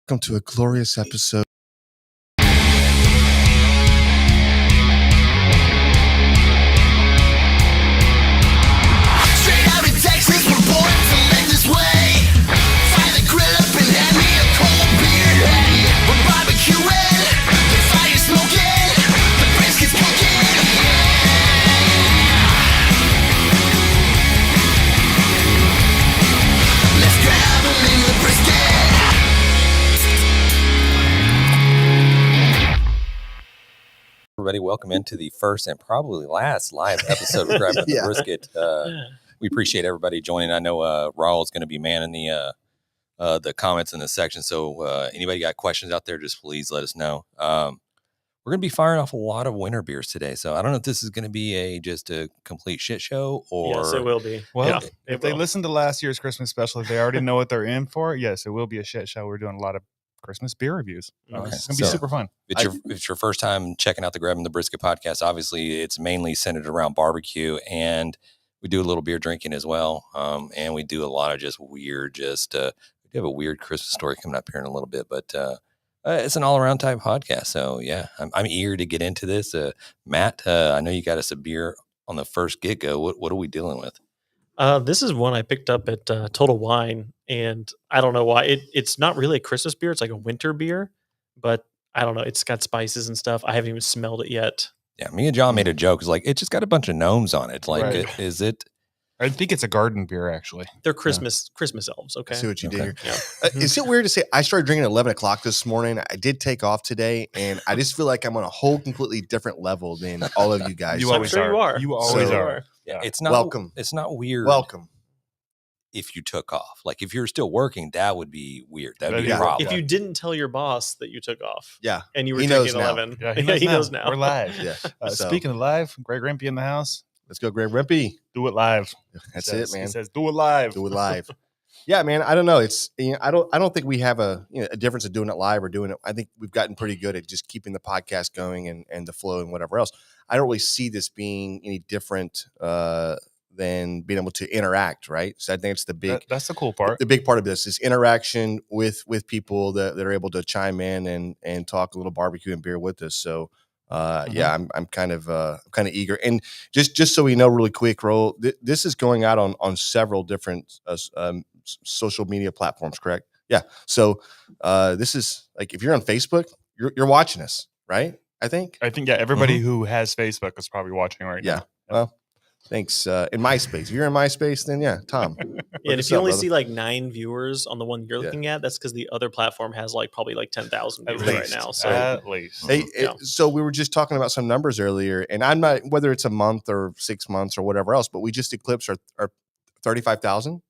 Welcome to a glorious episode. Straight out of Texas, we're born to live this way. Fire the grill up and hand me a cold beer. Hey, we're barbecuing, the fire smoking, the brisket's cooking. Let's grab a little brisket. Everybody, welcome into the first and probably last live episode of Grabbing Yeah. the Brisket. We appreciate everybody joining. I know Raul is going to be manning the comments in the section, so anybody got questions out there, just please let us know. We're going to be firing off a lot of winter beers today, so I don't know if this is going to be just a complete shit show or Yes, it will be. Well, Yeah, if they listen to last year's Christmas special, if they already know what they're in for, yes, it will be a shit show. We're doing a lot of Christmas beer reviews. Okay. It's going to be So- super fun. If it's your first time checking out the Grabbing the Brisket podcast, obviously it's mainly centered around barbecue, and we do a little beer drinking as well. And we do a lot of just weird, we do have a weird Christmas story coming up here in a little bit, but it's an all around type podcast. So yeah, I'm eager to get into this. Matt, I know you got us a beer on the first get go. What are we dealing with? This is one I picked up at Total Wine, and I don't know why. It's not really a Christmas beer. It's like a winter beer, but I don't know. It's got spices and stuff. I haven't even smelled it yet. Yeah, me and John made a joke. It's like, it just got a bunch of gnomes on it. Like, Right. is it? I think it's a garden beer, actually. They're Christmas elves. Okay. I see what you did Okay. here. Yeah. Is it weird to say I started drinking at 11 o'clock this morning? I did take off today, and I just feel like I'm on a whole completely different level than all of you guys. You I'm always sure are. you are. You I'm always sure you are. Yeah, Yeah. it's not Welcome. It's not weird. Welcome. If you took off, like if you're still working, that would be weird. That'd be Yeah. a problem. If you didn't tell your boss that you took off Yeah. and you were He knows drinking now. 11, Yeah, he knows now. We're live. Yeah. So, Speaking of live, Greg Rimpey in the house. let's go, Greg Rimpey. Do it live. That's He says- it, man. He says, do it live. Do it live. Yeah, man. I don't know. It's I don't think we have a difference of doing it live or doing it. I think we've gotten pretty good at just keeping the podcast going and the flow and whatever else. I don't really see this being any different than being able to interact, right? So I think it's the big That's the cool part. the big part of this is interaction with people that are able to chime in and talk a little barbecue and beer with us. So yeah, I'm kind of eager. And just so we know really quick, Ro, this is going out on several different social media platforms, correct? Yeah. So this is like, if you're on Facebook, you're watching us, right? I think. I think, yeah, everybody who has Facebook is probably watching right Yeah. now. Well, thanks. In MySpace. If you're in MySpace, then yeah, Tom. Yeah, and Look if us you up, only brother. see like 9 viewers on the one you're Yeah. looking at, that's because the other platform has like probably like 10,000 At viewers right least. now. So At least. Hey, Yeah. so we were just talking about some numbers earlier, and I'm not whether it's a month or 6 months or whatever else, but we just eclipsed our 35,000.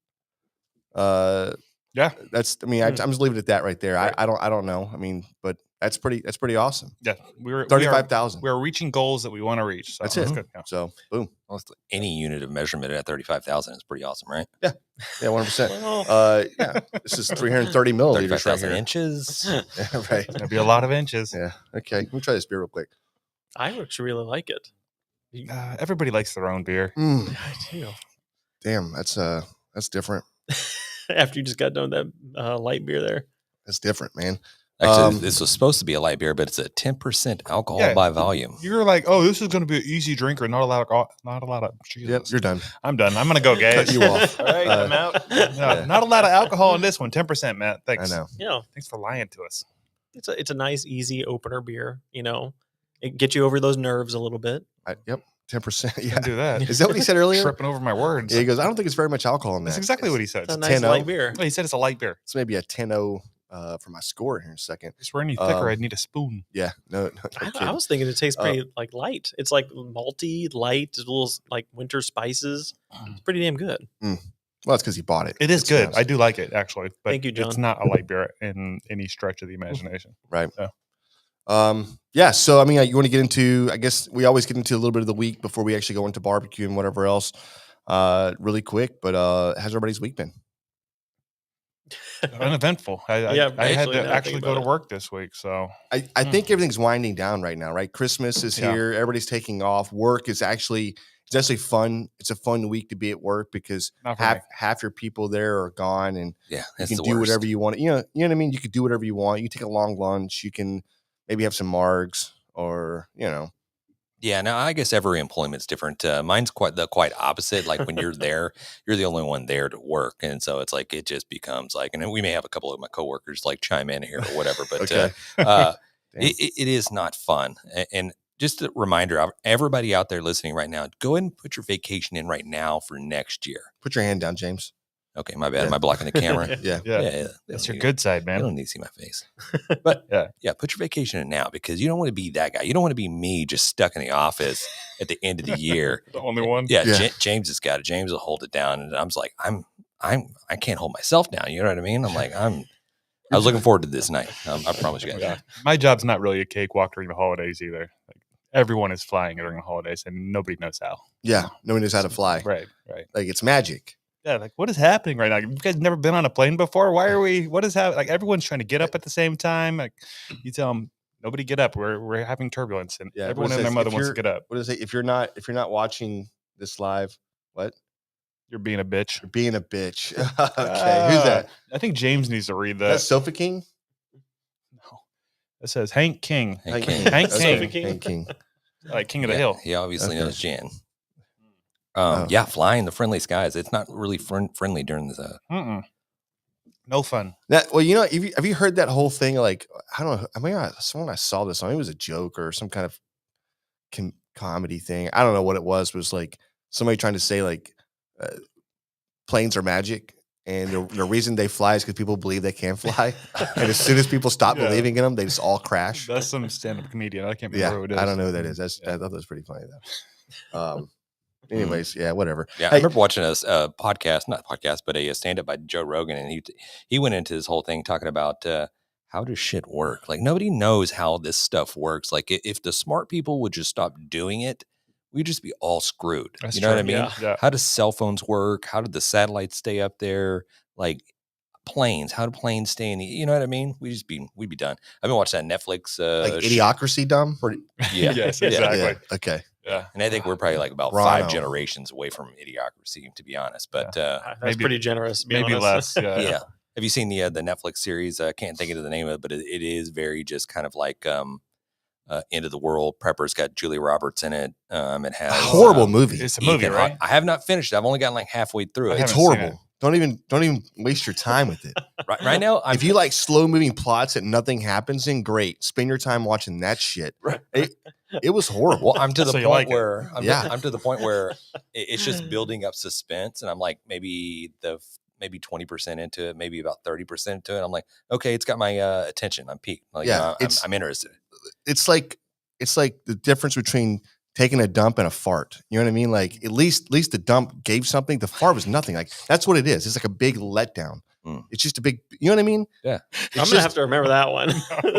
Yeah. That's. I mean, I'm just leaving it at that right there. Right. I don't know. I mean, but that's pretty awesome. Yeah. We're 35,000. We're reaching goals that we want to reach. So That's it. good. Yeah. So boom. Well, any unit of measurement at 35,000 is pretty awesome, right? Yeah, 100%. well, Yeah, this is 330 milliliters right 35,000 here. inches. Yeah, right. There'll be a lot of inches. Yeah. Okay. Let me try this beer real quick. I actually really like it. Everybody likes their own beer. Mm, I do. damn, that's different. After you just got done with that light beer there. That's different, man. Actually, this was supposed to be a light beer, but it's a 10% alcohol Yeah. by volume. You're like, oh, this is going to be an easy drinker. Not a lot of. Jesus. Yep, you're done. I'm done. I'm going to go, guys. Cut you off. All right, I'm out. No, Yeah. Not a lot of alcohol in this one. 10%, Matt. Thanks. I know. You know, Thanks for lying to us. it's a nice, easy opener beer. You know, it gets you over those nerves a little bit. Yep, 10%. You Yeah. can do that. Is that what he said earlier? Tripping over my words. Yeah, he goes, I don't think it's very much alcohol in that. That's exactly what he said. It's a It's nice 10-0. light beer. He said it's a light beer. It's maybe a 10-0 for my score here in a second. If we're any thicker, Um, I'd need a spoon. Yeah, no I was thinking it tastes pretty like light. It's like malty, light, little like winter spices. It's pretty damn good. Well, that's because he bought it. It is It's good. honest. I do like it, actually. But Thank you, It's John. not a light beer in any stretch of the imagination. Right. Yeah. Yeah. So, I mean, you want to get into, I guess we always get into a little bit of the week before we actually go into barbecue and whatever else really quick. But how's everybody's week been? Uneventful. I Yeah, had actually, to now I think actually go about to it. work this week. So I think everything's winding down right now, right? Christmas is Yeah. here. Everybody's taking off. Work is actually, it's actually fun. It's a fun week to be at work because Not for me. half your people there are gone, and Yeah, you that's can the do worst. whatever you want. You know what I mean. You could do whatever you want. You can take a long lunch. You can maybe have some margs, or Yeah, now I guess every employment's different. Mine's quite opposite. Like when you're there, you're the only one there to work, and so it's like it just becomes like. And then we may have a couple of my coworkers like chime in here or whatever, but Okay. uh, Damn. it is not fun. And just a reminder, everybody out there listening right now, go ahead and put your vacation in right now for next year. Put your hand down, James. Okay, my bad. Yeah. Am I blocking the camera? Yeah. Yeah. they That's don't your need- good side, They man. don't need to see my face. But Yeah. put your vacation in now because you don't want to be that guy. You don't want to be me just stuck in the office at the end of the year. The only one. Yeah, Yeah. James has got it. James will hold it down, and I'm just like, I can't hold myself down. You know what I mean? I'm like, I was looking forward to this night. I promise you guys. Yeah. My job's not really a cakewalk during the holidays either. Like, everyone is flying during the holidays, and nobody knows how. Yeah. Nobody knows how to fly. Right. Like it's magic. Yeah, like what is happening right now? You guys never been on a plane before? Why are we? What is happening? Like everyone's trying to get up at the same time. Like you tell them, nobody get up. We're having turbulence, and Yeah, everyone what it and their says, mother if wants to you're- get up. What does it say? If you're not watching this live, what? You're being a bitch. You're being a bitch. Okay. Who's that? I think James needs to read that. That's Sofa King. No, it says Hank King, Hank King. Hank Okay, King. King. Hank King. like King of the Yeah, Hill. He obviously Okay. knows Jan. Oh. Yeah, flying the friendly skies. It's not really friendly during the. Mm-mm. No fun. That, well, have you heard that whole thing? Like, I don't know. I mean, someone I saw this on. It was a joke or some kind of comedy thing. I don't know what it was. But it was like somebody trying to say like planes are magic, and the reason they fly is because people believe they can fly. And as soon as people stop Yeah. believing in them, they just all crash. That's some stand-up comedian. I can't Yeah, remember who it is. I don't know who that is. Yeah. I thought that was pretty funny though. Anyways, yeah, whatever. Yeah, I Hey, remember watching a podcast, not podcast, but a stand up by Joe Rogan, and he went into this whole thing talking about how does shit work. Like nobody knows how this stuff works. Like if the smart people would just stop doing it, we'd just be all screwed. That's you know what I true. mean? Yeah. Yeah. How does cell phones work? How did the satellites stay up there? Like planes, how do planes stay in the, you know what I mean? We'd be done. I've been watching that Netflix. like Idiocracy, dumb. Yeah. Yes, Yeah. exactly. Yeah. Okay. Yeah. And I think we're probably like about Rhino. 5 generations away from Idiocracy, to be honest. But That's Maybe- pretty generous. To be Maybe honest. less. Yeah. yeah. Have you seen the Netflix series? I can't think of the name of it, but it is very just kind of like End of the World. Prepper's got Julia Roberts in it. It has Horrible movie. It's a movie, Ethan right? Hawke. I have not finished. I've only gotten like halfway through I it. It's haven't seen horrible. Don't even waste your time with it. Right now, If you like slow moving plots that nothing happens in, great. Spend your time watching that shit. Right. It was horrible. well, I'm to the So you point like it. where Yeah. I'm to the point where it's just building up suspense, and I'm like maybe 20% into it, maybe about 30% into it. I'm like, okay, it's got my attention. I'm peaked. Like, Yeah, I'm interested. It's like the difference between taking a dump and a fart. You know what I mean? Like at least the dump gave something. The fart was nothing. Like that's what it is. It's like a big letdown. Mm. It's just a big. You know what I mean? Yeah. It's I'm gonna just- have to remember that one.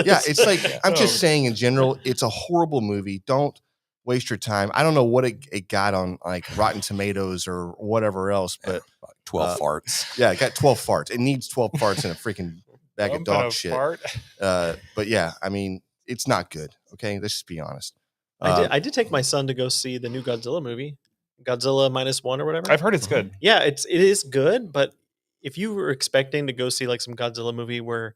Yeah, it's like I'm Oh. just saying in general, it's a horrible movie. Don't waste your time. I don't know what it got on like Rotten Tomatoes or whatever else, but 12 farts. yeah, it got 12 farts. It needs 12 farts in a freaking bag of Bumping a dog shit. fart. But yeah, I mean, it's not good. Okay, let's just be honest. I did take my son to go see the new Godzilla movie, Godzilla -1 or whatever. I've heard it's good. Yeah, it is good, but if you were expecting to go see like some Godzilla movie where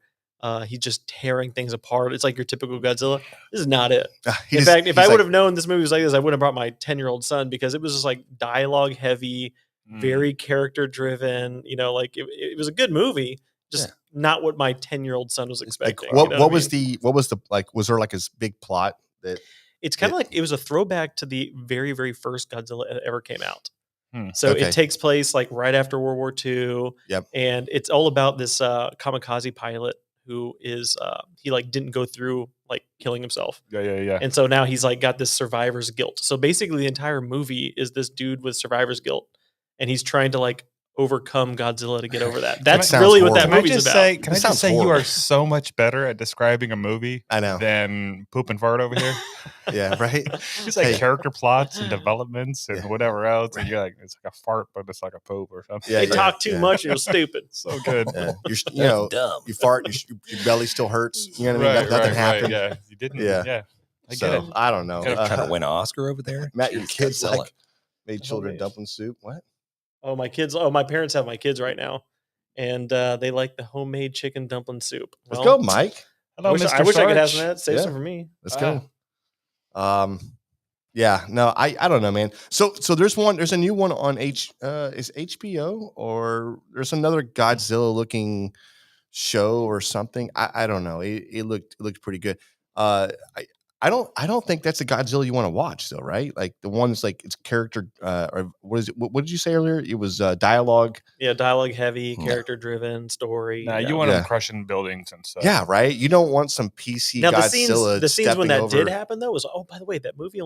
he's just tearing things apart, it's like your typical Godzilla. This is not it. In fact, if I would have known this movie was like this, I wouldn't have brought my 10-year-old son because it was just like dialogue heavy, Mm. very character driven. You know, like it was a good movie, just not what my 10-year-old son was expecting. you know what I was mean? the like? Was there like a big plot that? It's kind of like it was a throwback to the very, very first Godzilla that ever came out. Hmm. So Okay. it takes place like right after World War II. Yep. And it's all about this kamikaze pilot who is he like didn't go through like killing himself. Yeah. And so now he's like got this survivor's guilt. So basically the entire movie is this dude with survivor's guilt and he's trying to like overcome Godzilla to get over that. That's sounds really what that Can I horrible. movie's just about. say? Can I This just sounds say you horrible. are so much better at describing a movie I know. than poop and fart over here? Yeah, right. Just like Hey. character plots and developments and Yeah. whatever else, and you're like, it's like a fart, but it's like a poop or something. Yeah, They talk too yeah. much, you're stupid. So good. Yeah. You That's know, dumb. you fart, your belly still hurts. You know what I mean? Nothing happened. Yeah, you didn't. Yeah. Yeah, I get So it. I don't know. Trying to win an Oscar over there. Matt, your Jeez, kid's Godzilla. like, Made children Homemade. dumpling soup. What? Oh, my kids. Oh, my parents have my kids right now, and they like the homemade chicken dumpling soup. Let's go, Mike. I Hello, wish, Mr. I wish I could have some Sarge. of that. Save Yeah. some for me. Let's go. Yeah, no, I don't know, man. So there's a new one on is HBO, or there's another Godzilla looking show or something. I don't know. It looked pretty good. I don't think that's a Godzilla you want to watch though, right? Like the one's like it's character or what is it? What did you say earlier? It was dialogue. Yeah, dialogue heavy, Yeah. character driven story. Nah, yeah. you want them Yeah. crushing buildings and stuff. Yeah, right. You don't want some PC Now Godzilla. the scenes when stepping that over. did happen though was by the way, that movie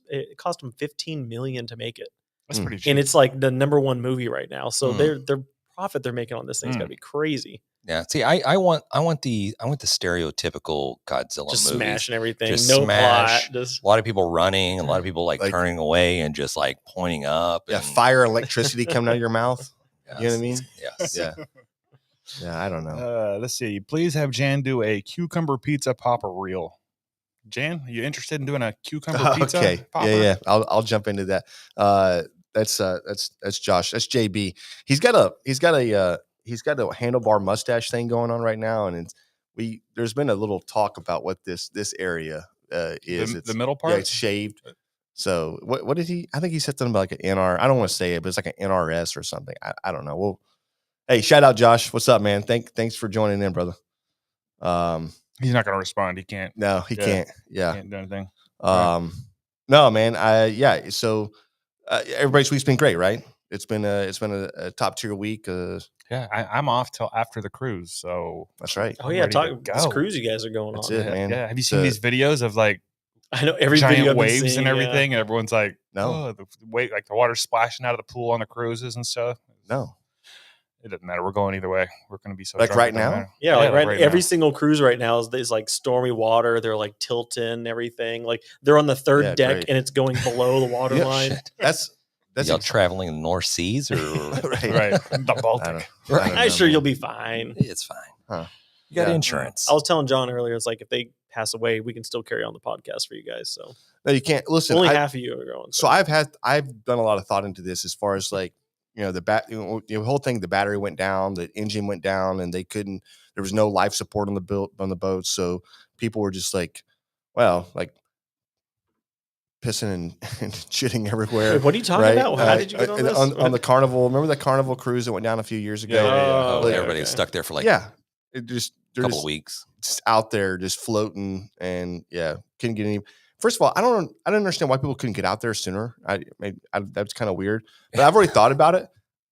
it cost them $15 million to make it, That's Mm. pretty cheap. and it's like the #1 movie right now. So Mm. their profit they're making on this thing's got to be crazy. Yeah. See, I want the stereotypical Godzilla Just movies. smashing everything, Just no smash. plot. Just A lot of people running, a lot of people like Like- turning away and just like pointing up. Yeah, and, fire, electricity coming out of your mouth. You know what I mean? Yes. Yeah, yeah. I don't know. Let's see. Please have Jan do a cucumber pizza popper reel. Jan, are you interested in doing a cucumber pizza? Okay, popper? yeah. I'll jump into that. That's Josh. That's JB. He's got a handlebar mustache thing going on right now, and there's been a little talk about what this area is. The middle part. Yeah, it's shaved. So what did he? I think he said something about like an NR. I don't want to say it, but it's like an NRS or something. I don't know. Well, hey, shout out Josh. What's up, man? Thanks for joining in, brother. He's not going to respond. He can't. No, he Yeah. can't. Yeah. Can't do anything. No, man. Yeah. So everybody's week's been great, right? It's been a top tier week. Yeah, I'm off till after the cruise. So That's right. oh yeah, ready to this go. cruise you guys are going That's on. it, yeah, man. yeah. Have you seen The- these videos of like I know every giant video I've been waves seeing, and yeah. everything, and everyone's like, No. oh, the wait, like the water splashing out of the pool on the cruises and stuff. No. It doesn't matter. We're going either way. We're going to be so Like drunk, right it doesn't now? matter. Yeah, like right, right every now. single cruise right now is like stormy water. They're like tilting everything. Like they're on the third Yeah, deck great. and it's going below the water Yeah, line. That's Y'all traveling in the North Seas or right. Right, the I Baltic. don't- I Right. don't I'm know, sure man. you'll be fine. it's fine. Huh. You got Yeah. insurance. I was telling John earlier, it's like if they pass away, we can still carry on the podcast for you guys. So No, you can't listen. only I- half of you are going. So I've done a lot of thought into this as far as like, the whole thing, the battery went down, the engine went down, and there was no life support on the boat. So people were just like, well, like pissing and shitting everywhere. Wait, what are you talking right? about? How did you get on and this? on the Carnival? Remember the Carnival cruise that went down a few years ago? Oh, Like, everybody was okay. stuck there for like yeah, it just a they're couple just, of weeks. just out there, just floating, and yeah, couldn't get any. First of all, I don't understand why people couldn't get out there sooner. That's kind of weird, but I've already thought about it.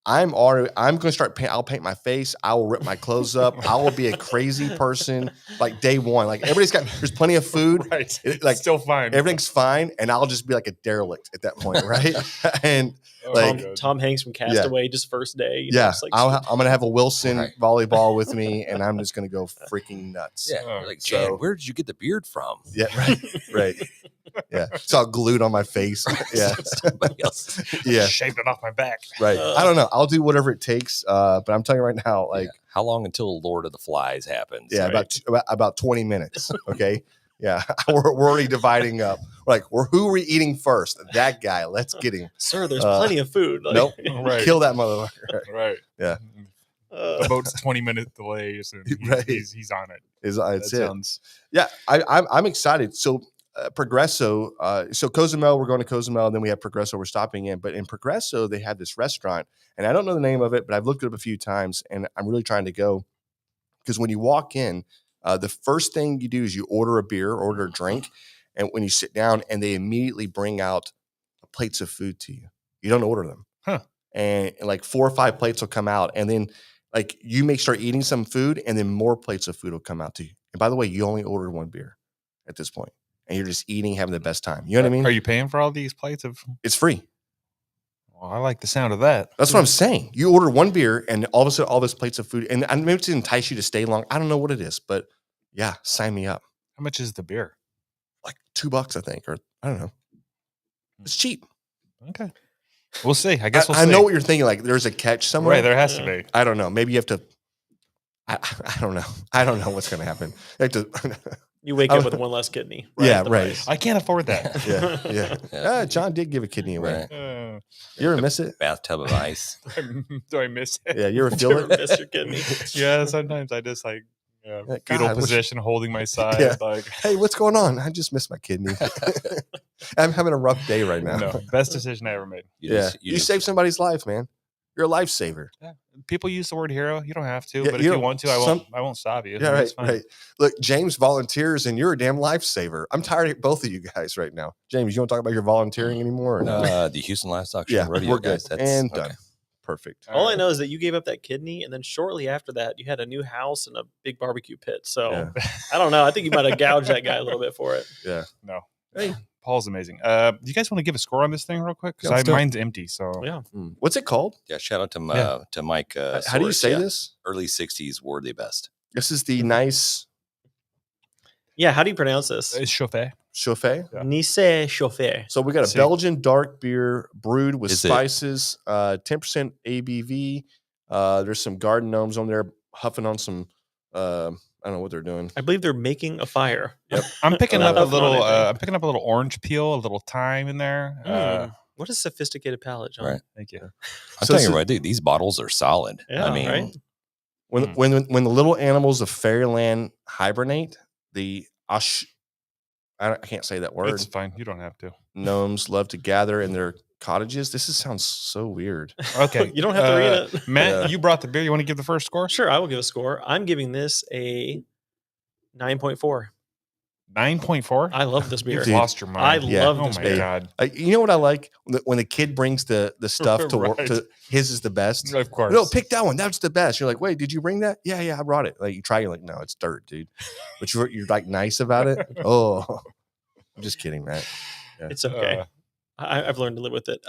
I'm going to start I'll paint my face. I will rip my clothes up. I will be a crazy person like day one. Like there's plenty of food. Right. It- like, still fine. Everything's fine. And I'll just be like a derelict at that point. Right. And Oh, like- God. Tom Hanks from Castaway, just first day. you know, yeah, just like, I'm going to have a Wilson Right. volleyball with me, and I'm just going to go freaking nuts. Yeah. Oh, you're like, so- Jan, where did you get the beard from? Yeah. Right. Right. Yeah. It's all glued on my face. Yeah. Somebody else. Yeah. Shaved it off my back. Right. I don't know. I'll do whatever it takes. But I'm telling you right now, like, Yeah. How long until Lord of the Flies happens? yeah, Right. about 20 minutes. Okay. Yeah. we're already dividing up. We're like, who are we eating first? That guy. Let's get him. sir, there's Uh, plenty of food. Like, Nope. Right. Kill that motherfucker. Right. Yeah. The boat's 20-minute delays, and Right. he's on it. It's That it. sounds Yeah. I'm excited. So Progresso, so Cozumel, we're going to Cozumel, and then we have Progresso we're stopping in. But in Progresso, they have this restaurant, and I don't know the name of it, but I've looked it up a few times, and I'm really trying to go because when you walk in, the first thing you do is you order a beer, order a drink, and when you sit down, and they immediately bring out plates of food to you. You don't order them, Huh. and like 4 or 5 plates will come out, and then like you may start eating some food, and then more plates of food will come out to you. And by the way, you only ordered one beer at this point, and you're just eating, having the best time. You know what I mean? Are you paying for all these plates of? It's free. Well, I like the sound of that. That's what I'm saying. You order one beer, and all of a sudden, all those plates of food, and maybe it's to entice you to stay long. I don't know what it is, but yeah, sign me up. How much is the beer? Like $2, I think, or I don't know. It's cheap. Okay, we'll see. I guess we'll I see. know what you're thinking. Like, there's a catch somewhere. Right, there has to Yeah. be. I don't know. Maybe you have to. I don't know. I don't know what's going to happen. You have to You wake up with one less kidney. Right Yeah, at the right. price. I can't afford that. Yeah. John did give a kidney away. Right. You ever miss it? Bathtub of ice. Do I miss it? Yeah, you ever You feel ever it? miss your kidney? Yeah, sometimes I just like God, fetal I wish- position, holding my side. Yeah. Like, Hey, what's going on? I just missed my kidney. I'm having a rough day right now. no, best decision I ever made. You saved somebody's life, man. You're a lifesaver. People use the word hero. You don't have to, Yeah, but you if you don't- want to, I won't stop you. Yeah, That's right, fine. right. Look, James volunteers, and you're a damn lifesaver. I'm tired of both of you guys right now. James, you want to talk about your volunteering anymore? Or no? The Houston Livestock Show Yeah, Rodeo, we're good. guys. That's And okay. done. Perfect. All I know is that you gave up that kidney, and then shortly after that, you had a new house and a big barbecue pit. So Yeah. I don't know. I think you might have gouged that guy a little bit for it. Yeah. No. Hey. Paul's amazing. Do you guys want to give a score on this thing real quick? Yeah, let's Because do it. mine's empty. So Yeah. What's it called? Yeah, shout out to Mike. How do you Swords. say Yeah. this? Early 60s were the best. This is the nice Yeah. How do you pronounce this? it's chauffé. Chauffé. Yeah. Nice Chauffeur. So we got a See. Belgian dark beer brewed with Is it- spices, 10% ABV. There's some garden gnomes on there huffing on some. I don't know what they're doing. I believe they're making a fire. I'm picking Uh, up a Nothing on little. anything. I'm picking up a little orange peel, a little thyme in there. What a sophisticated palate, John. Right. Thank you. I'm So telling this you what, dude, these bottles are solid. Yeah, I mean, right? When the little animals of fairyland hibernate, the I can't say that word. It's fine. You don't have to. Gnomes love to gather in their cottages. Sounds so weird. Okay. You don't have to read it. Matt, Yeah. you brought the beer. You want to give the first score? Sure, I will give a score. I'm giving this a 9.4. 9.4. I love this beer. You've Dude, lost your I mind. Yeah. love Oh this my beer. god. You know what I like when the kid brings the stuff to work. Right. To his is the best. Of course. No, pick that one. That's the best. You're like, wait, did you bring that? Yeah, I brought it. Like you try, you're like, no, it's dirt, dude. But you're like nice about it. Oh, I'm just kidding, Matt. It's okay. I've learned to live with it.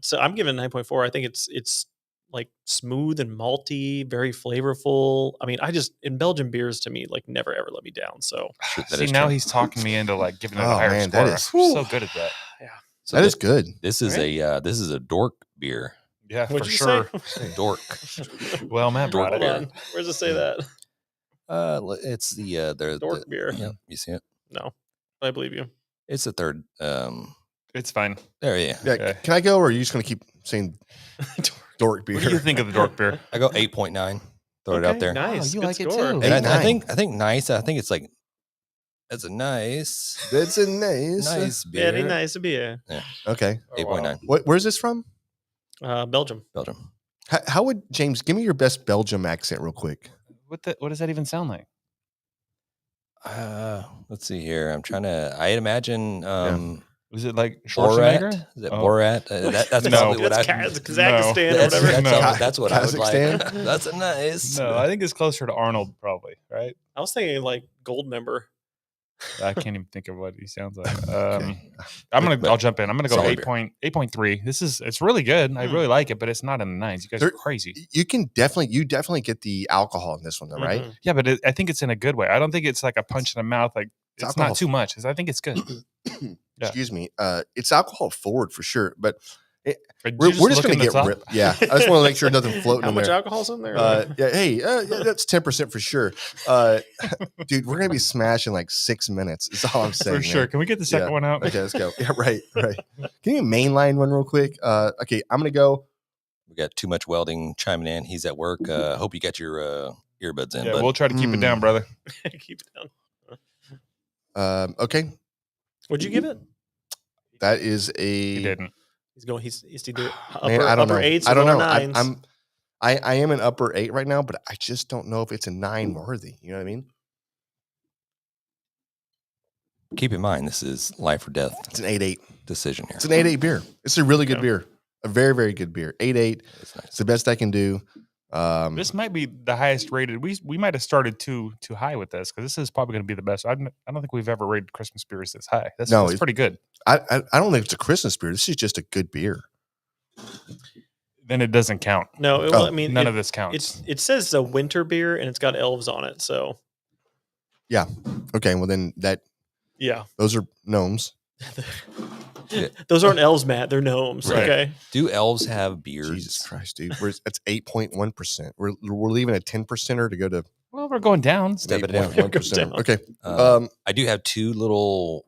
So I'm giving 9.4. I think it's like smooth and malty, very flavorful. I mean, in Belgian beers to me, like never ever let me down. So that See, is now true. he's talking me into like giving it a Oh, higher man, score. that is- I'm so good at that. So That thi- is good. This is this is a dork beer. Yeah, what'd for you sure. say? Dork. Well, Matt brought Hold it. on. Where does it say that? It's the Dork beer. Yeah, you see it. No, I believe you. It's the third. It's fine. There, yeah. Yeah, Okay. can I go, or are you just gonna keep saying dork beer? What do you think of the dork beer? I go 8.9. Throw it out Okay, there. Nice. you Good like it score. too. And 8.9. I think nice. I think it's like that's a nice That's a nice. beer. Very nice beer. Okay. Oh, wow. 8.9 Where's this from? Belgium. Belgium. How would James give me your best Belgium accent real quick? What does that even sound like? Let's see here. I'm trying to. I imagine Was it like Schwarzenegger? Borat. Is it Oh. Borat? That's No. probably what That's I. Kazakhstan That's, or whatever. No. that's what I would like. Kazakhstan? That's a nice. No, I think it's closer to Arnold, probably. Right? I was thinking like gold member. I can't even think of what he sounds like. Okay. I'll jump in. I'm gonna go Solid beer. 8.3. It's really good. I really like it, but it's not in the nines. You guys There- are crazy. You definitely get the alcohol in this one, though, right? Mhm. Yeah, but I think it's in a good way. I don't think it's like a punch in the mouth. Like it's alcohol. not too much. I think it's good. Yeah. Excuse me. It's alcohol forward for sure, but But we're you just gonna look in the get top? ripped. Yeah, I just want to make sure nothing floating How in much there. alcohol's in there? Yeah, hey, yeah, that's 10% for sure. Dude, we're gonna be smashing like 6 minutes. Is all I'm saying. For sure. man. Can we get the second Yeah. one out? Okay, let's go. Yeah, right. Can you mainline one real quick? Okay, I'm gonna go. We got too much welding chiming in. He's at work. Hope you got your earbuds in. Yeah, but we'll try to keep it down, brother. Keep it down. Okay, What'd you give it? that is He a didn't. He's going. He's do upper, man. I don't upper know. eights. I or don't lower know. Nines. I am an upper 8 right now, but I just don't know if it's a 9 worthy. You know what I mean? keep in mind, this is life or death It's an 8.8. decision here. It's an 8.8 beer. It's a really good Yeah. beer. A very, very good beer. 8.8. It's nice. It's the best I can do. This might be the highest rated. We might have started too high with this because this is probably going to be the best. I don't think we've ever rated Christmas beers this high. That's No, it's- pretty good. I don't think it's a Christmas beer. This is just a good beer. Then it doesn't count. No, Oh, I mean None of this counts. it says it's a winter beer and it's got elves on it. So Okay, well then yeah, those are gnomes. those aren't elves, Matt. They're gnomes. Right. Okay. Do elves have beards? Jesus Christ, dude. That's 8.1%. We're leaving a 10%er to go to Well, we're going down. Step it Maybe down. 1%. Down. Okay. I do have two little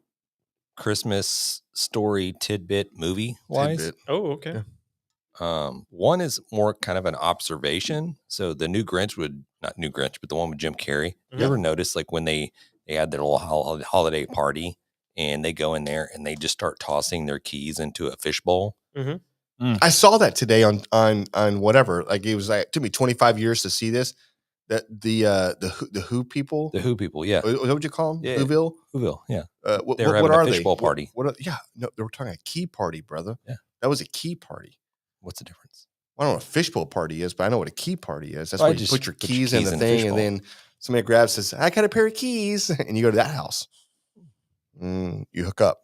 Christmas story tidbit movie wise. Tidbit. Oh, okay. Yeah. One is more kind of an observation. So the new Grinch not new Grinch, but the one with Jim Carrey. You Yeah. ever notice like when they had their little holiday party and they go in there and they just start tossing their keys into a fishbowl? I saw that today on whatever. Like it was like it took me 25 years to see this. That the Who people. The Who people, yeah. What would you call them? Yeah. Whoville. Whoville, yeah. What, They were what having a are they? fishbowl party. What are, yeah, no, they were talking a key party, brother. Yeah. That was a key party. What's the difference? I don't know what a fishbowl party is, but I know what a key party is. That's Oh, where you just put your put your keys in keys the in the thing, and fishbowl. then somebody grabs says, "I got a pair of keys," and you go to that house. You hook up.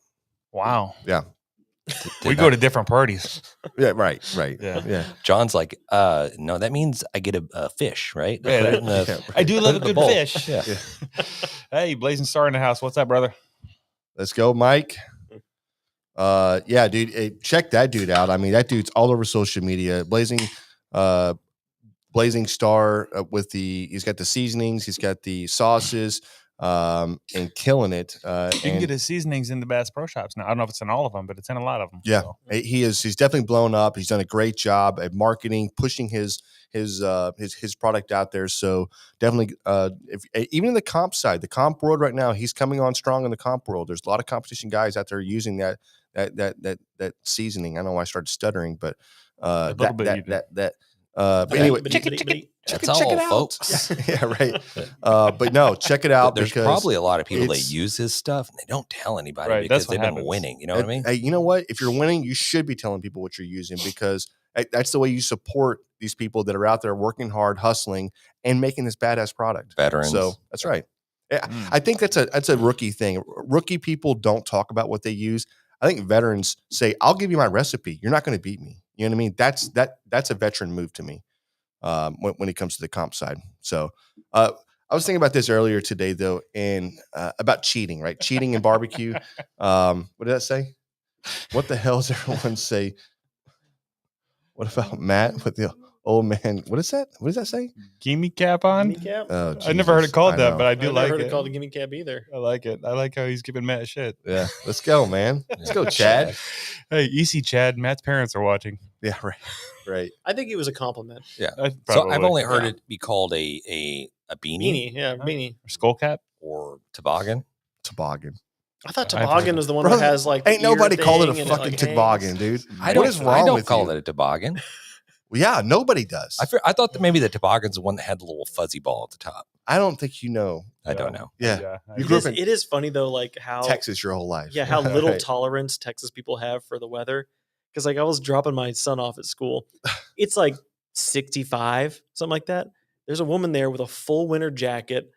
Wow. Yeah. We go to different parties. Yeah. Right. Yeah. Yeah. John's like, no, that means I get a fish, right? Yeah, Put it in the- Yeah. I do love a the good bowl. fish. Yeah. Hey, Blazing Star in the house. What's up, brother? Let's go, Mike. Yeah, dude. Hey, check that dude out. I mean, that dude's all over social media. Blazing Star he's got the seasonings, he's got the sauces, and killing it. You can get his seasonings in the Bass Pro Shops now. I don't know if it's in all of them, but it's in a lot of them. Yeah, So, he's definitely blown up. He's done a great job at marketing, pushing his product out there. So definitely, even in the comp side, the comp world right now, he's coming on strong in the comp world. There's a lot of competition guys out there using that seasoning. I know I started stuttering, but but anyway, That's all, folks. yeah, right. But no, check it out. There's because probably a lot of people that it's- use his stuff and they don't tell anybody Right, because that's what they've been happens. winning. You know what I mean? Hey, you know what? If you're winning, you should be telling people what you're using because that's the way you support these people that are out there working hard, hustling, and making this badass product. Veterans. So that's right. Yeah, Mm. I think that's a rookie thing. Rookie people don't talk about what they use. I think veterans say, "I'll give you my recipe. You're not going to beat me." You know what I mean? That's a veteran move to me when it comes to the comp side. So I was thinking about this earlier today, though, and about cheating. Right, cheating in barbecue. What did that say? What the hell does everyone say? What about Matt with the old man? What is that? What does that say? Gimme cap on. Gimme cap? Oh, I never heard it Jesus, called I that, know. but I I've do never like heard it. it called a gimme cap either. I like it. I like how he's giving Matt shit. Yeah, let's go, man. Let's go, Chad. Hey, easy Chad. Matt's parents are watching. Yeah, right. I think it was a compliment. Yeah. I So I've probably- only heard yeah. it be called a beanie, Beanie, yeah, beanie. Or skull cap. or toboggan. Toboggan. I thought I've heard toboggan it. was the one Brother, that has like. the Ain't nobody ear called it a thing and fucking like, toboggan, hangs. dude. I What don't, is wrong I don't with call you? it a toboggan. Well, yeah, nobody does. I thought that maybe the toboggan's the one that had the little fuzzy ball at the top. I don't think you know. I don't know. Yeah, I You It grew is, up in it is funny though, like how Texas your whole life. yeah, how little Right. tolerance Texas people have for the weather. Because like I was dropping my son off at school, it's like 65, something like that. There's a woman there with a full winter jacket,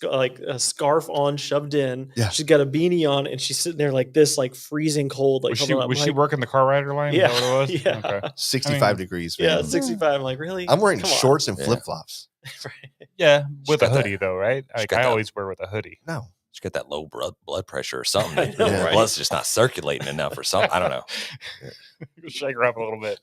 like a scarf on, shoved in. Yeah. She's got a beanie on, and she's sitting there like this, like freezing cold. Like Was huddled up. she I'm like, working the car rider line? Yeah, Is that what it was? yeah. Okay. 65 degrees. Yeah, Man. 65. I'm like, really? I'm wearing Come on. shorts and Yeah. flip flops. Right. Yeah, with a got that- hoodie though, right? Like got I that- always wear with a hoodie. No, She's got that low blood pressure or something. I know, The right? blood's just not circulating enough or something. I don't know. Shake her up a little bit.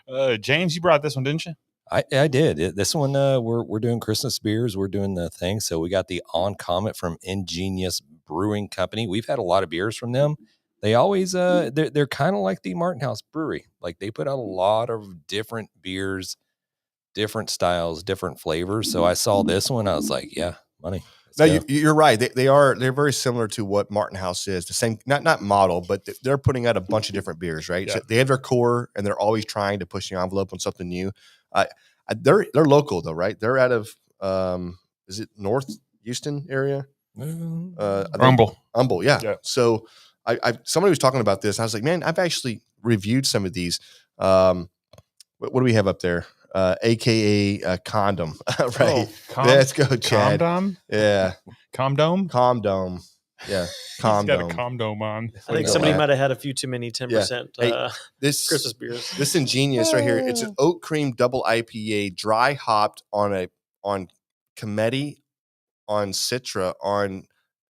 Right. James, you brought this one, didn't you? I did. This one, we're doing Christmas beers. We're doing the thing. So we got the On Comet from Ingenious Brewing Company. We've had a lot of beers from them. They always they're kind of like the Martin House Brewery. Like they put out a lot of different beers, different styles, different flavors. So I saw this one. I was like, yeah, money. Let's no, go. you're right. They're very similar to what Martin House is. The same, not model, but they're putting out a bunch of different beers, right? Yeah. So they have their core, and they're always trying to push the envelope on something new. They're local though, right? They're out of is it North Houston area? I think- Rumble. yeah. Yeah. So I somebody was talking about this. I was like, man, I've actually reviewed some of these. What do we have up there? AKA condom, right? Let's go, Chad. Condom? Yeah, Condom? condom. Yeah, He's got a condom. condom on. I think know somebody that. might have had a few too many 10% Hey, This Christmas beers. This Ingenious right here. It's an oat cream double IPA, dry hopped on Cometti, on Citra, on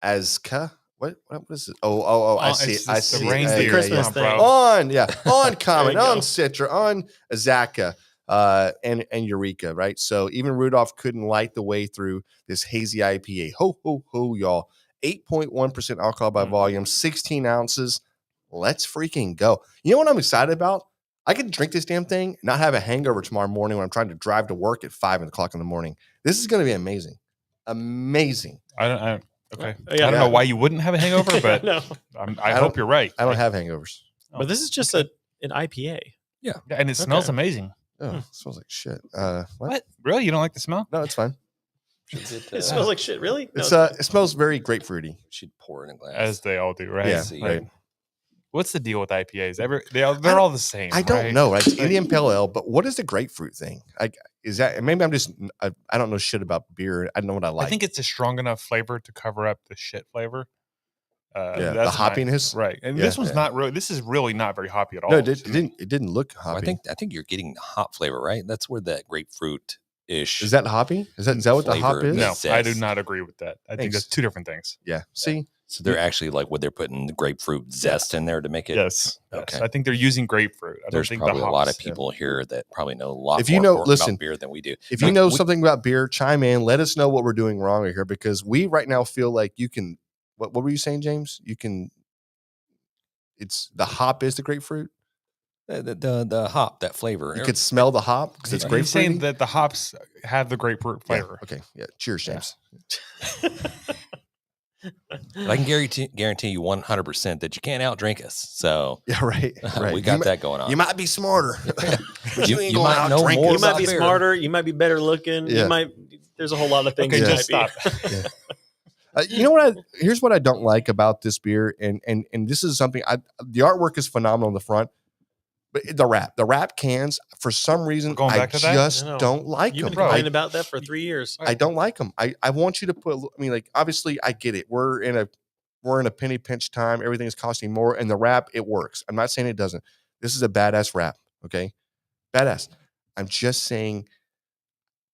Azka. What is it? Oh! I see. It's I the see. reindeer Christmas thing, thing. bro. On, yeah, on Comet, you on go. Citra, on Azaka. and Eureka, right? So even Rudolph couldn't light the way through this hazy IPA. Ho, ho, ho, y'all. 8.1% alcohol by volume, 16 ounces. Let's freaking go. You know what I'm excited about? I could drink this damn thing, not have a hangover tomorrow morning when I'm trying to drive to work at 5 o'clock in the morning. This is going to be amazing. Amazing. Okay. Yeah. I don't know why you wouldn't have a hangover, but no. I hope you're right. I don't have hangovers. But this is just an IPA. Yeah, and it smells amazing. Oh, it smells like shit. What? Really? You don't like the smell? No, it's fine. It smells like shit. Really? No, It smells very grapefruity. Should pour it in a glass. As they all do, right? Yeah, See. right. What's the deal with IPAs? They're all the same. I don't right? know. Right? It's Indian Pale Ale, but what is the grapefruit thing? Is that maybe I'm just I don't know shit about beer. I don't know what I like. I think it's a strong enough flavor to cover up the shit flavor. the That's hoppiness, right? And Yeah, this one's yeah. not really. This is really not very hoppy at all. No, it didn't look Well, hoppy. I think you're getting the hop flavor, right? That's where that grapefruit ish. Is that hoppy? Is that what the hop Flavor. is? No, Zest. I do not agree with that. I think Thanks. that's two different things. Yeah. See, So they're actually like what they're putting the grapefruit zest in there to make it. Yes. Okay. I think they're using grapefruit. I There's don't think probably the a lot of hops. people here that probably know a lot If you more know- about listen, beer than we do. if you know something about beer, chime in. Let us know what we're doing wrong here because we right now feel like you can. What were you saying, James? You can. It's the hop is the grapefruit. The hop, that flavor. You could smell the hop because it's He's grapefruit. saying that the hops have the grapefruit flavor. Okay. Yeah. Cheers, James. I can guarantee you 100% that you can't outdrink us. So Yeah. Right. Right. we got that going on. You might be smarter, but you ain't You going might out know drinking. more You might about be beer. smarter. You might be better looking. Yeah. You might. There's a whole lot of things. Okay, you just might stop. be. You know what? Here's what I don't like about this beer, and this is something. The artwork is phenomenal on the front, but the wrap cans for some reason Going I back to that? just I know. don't like You've them. been Bro. complaining about that for 3 years. I don't like them. I want you to put. I mean, like obviously, I get it. We're in a penny pinch time. Everything is costing more, and the wrap it works. I'm not saying it doesn't. This is a badass wrap. Okay, badass. I'm just saying.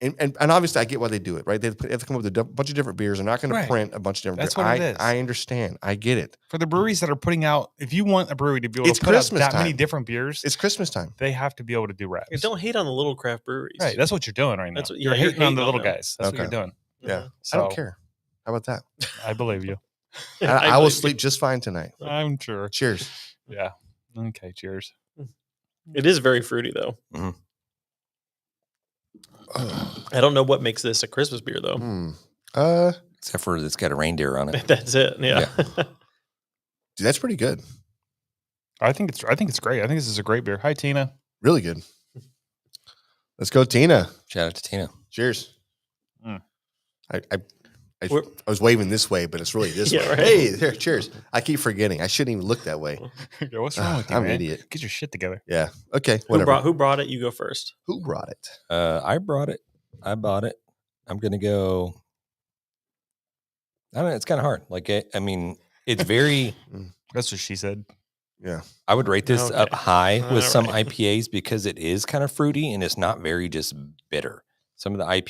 And obviously, I get why they do it, right? They have to come up with a bunch of different beers. They're not going Right. to print a bunch of different That's beers. what it is. I understand. I get it. For the breweries that are putting out, if you want a brewery to be able It's to put out Christmas that many time. different beers, It's Christmas time. they have to be able to do wraps. And don't hate on the little craft breweries. Right. That's what you're doing right now. That's what- you're yeah, you're hating on the hating on little them. guys. That's what you're Okay. doing. Yeah. Mhm. I don't So, care. How about that? I believe you. I will believe sleep just fine tonight. I'm sure. Cheers. Yeah. Okay. Cheers. you. It is very fruity though. Mhm. I don't know what makes this a Christmas beer though. Hmm. Except for it's got a reindeer on it. That's it. Yeah. Dude, that's pretty good. I think it's great. I think this is a great beer. Hi, Tina. Really good. Let's go, Tina. Shout out to Tina. Cheers. Mm. I We're- was waving this way, but it's really this Yeah, way. right. Hey, there. Cheers. I keep forgetting. I shouldn't even look that way. Yeah, what's wrong with you, I'm man? an idiot. Get your shit together. Yeah. Okay. who Whatever. brought it? You go first. Who brought it? I brought it. I bought it. I'm gonna go. I don't know. It's kind of hard. Like I mean, it's very. That's what she said. Yeah. I would rate this up Okay. high with All some right. IPAs because it is kind of fruity and it's not very just bitter. Some of the I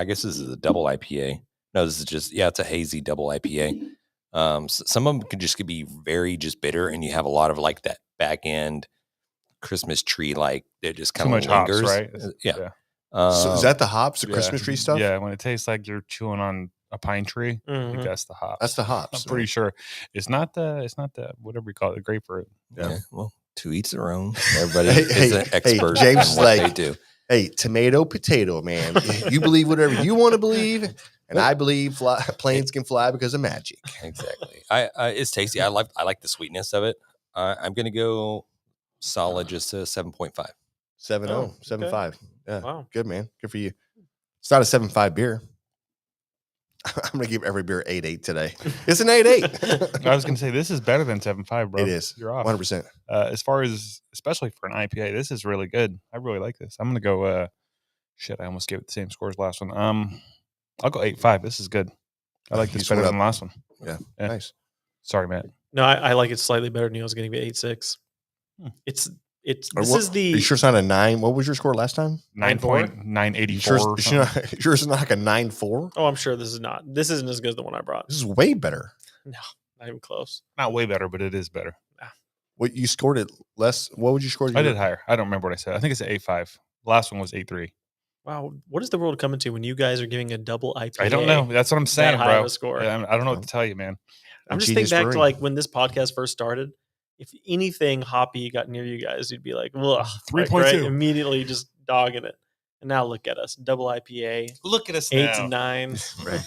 guess this is a double IPA. No, this is just it's a hazy double IPA. Some of them can just be very just bitter, and you have a lot of like that back end Christmas tree, like it just Too kind of much hops, lingers. right? Yeah. So is that the hops, the yeah. Christmas tree stuff? Yeah, when it tastes like you're chewing on a pine tree, I Mhm. think that's the hops. That's the hops. I'm pretty sure it's not the whatever you call it, the grapefruit. Yeah. Well, to each their own. Everybody Hey, is hey, an hey, expert. James in is what like- they do. Hey, tomato, potato, man. You believe whatever you want to believe, and I believe planes can fly because of magic. Exactly. I it's tasty. I like the sweetness of it. I'm gonna go solid, just a 7.5. 7-0, Oh, 7-5. Yeah. Wow. Good, man. Good for you. It's not a 7.5 beer. I'm going to give every beer 8.8 today. It's an 8.8. I was gonna say this is better than 7.5, bro. It is. You're off. 100%. As far as especially for an IPA, this is really good. I really like this. I'm gonna go. Shit, I almost gave it the same score as last one. I'll go 8.5. This is good. I like You this just went better than up. last one. Yeah. Yeah. Nice. Sorry, Matt. No, I like it slightly better. Neil's going to be 8.6. Hmm. It's Or this what- is Are the you sure it's not a 9? What was your score last time? 9.984. You sure, or you sure, something. sure it's not like a 9.4? Oh, I'm sure this is not. This isn't as good as the one I brought. This is way better. Not even close. Not way better, but it is better. What you scored it less? What would you score? I did higher. I don't remember what I said. I think it's an 8.5. Last one was 8.3. Wow, what is the world coming to when you guys are giving a double IPA? I don't know. That's what I'm saying, high of bro. a score. I don't know what to tell you, man. I'm just thinking back to like when this podcast first started. If anything hoppy got near you guys, you'd be like, ugh, 3.2. right? Immediately just dogging it. And now look at us, double IPA, Look at us 8s now. and 9s. Right.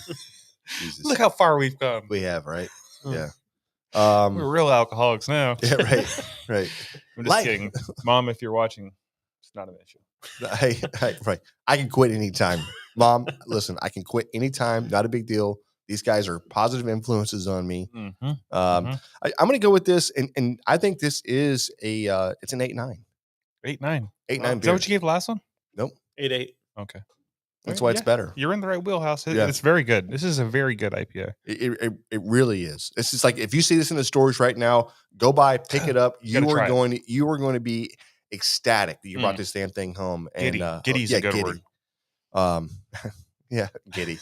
Jesus. Look how far we've come. We have, right? Mm. Yeah. We're real alcoholics now. Yeah, right. Right. I'm just Like- kidding. Mom, if you're watching, it's not an issue. Right. I can quit anytime. Mom, listen, I can quit anytime. Not a big deal. These guys are positive influences on me. Mm-hmm. I'm going to go with this, and I think this is it's an 8.9. 8.9. 8.9 Is that beer. what you gave the last one? 8-8. Okay. That's why it's better. You're in the right wheelhouse. Yeah. It's very good. This is a very good IPA. It really is. This is like, if you see this in the stores right now, go by, pick it up. You gotta are try it. going to be ecstatic that you brought this damn thing home. And Giddy. Giddy's a good word. Yeah, giddy.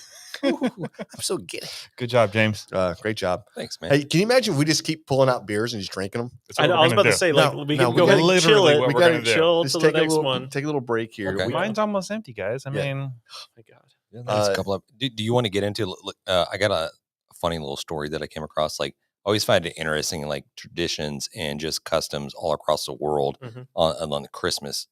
Ooh, I'm so giddy. Good job, James. Great job. Thanks, man. Hey, can you imagine if we just keep pulling out beers and just drinking them? That's I what we're was gonna about to do. say, like, No, we no, can we go ahead gotta and chill literally it. what We we're got to gonna do. chill Just till the take a next little, one. take a little break here. Okay. Mine's almost empty, guys. I Yeah. mean, Oh my God. Yeah, that's a couple of. Do you want to get into? I got a funny little story that I came across. Like, I always find it interesting, like traditions and just customs all across the world Mhm. on the Christmas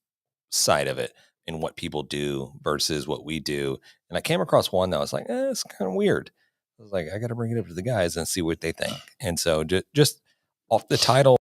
side of it, and what people do versus what we do. And I came across one that was like, it's kind of weird. I was like, I got to bring it up to the guys and see what they think. And so just off the title.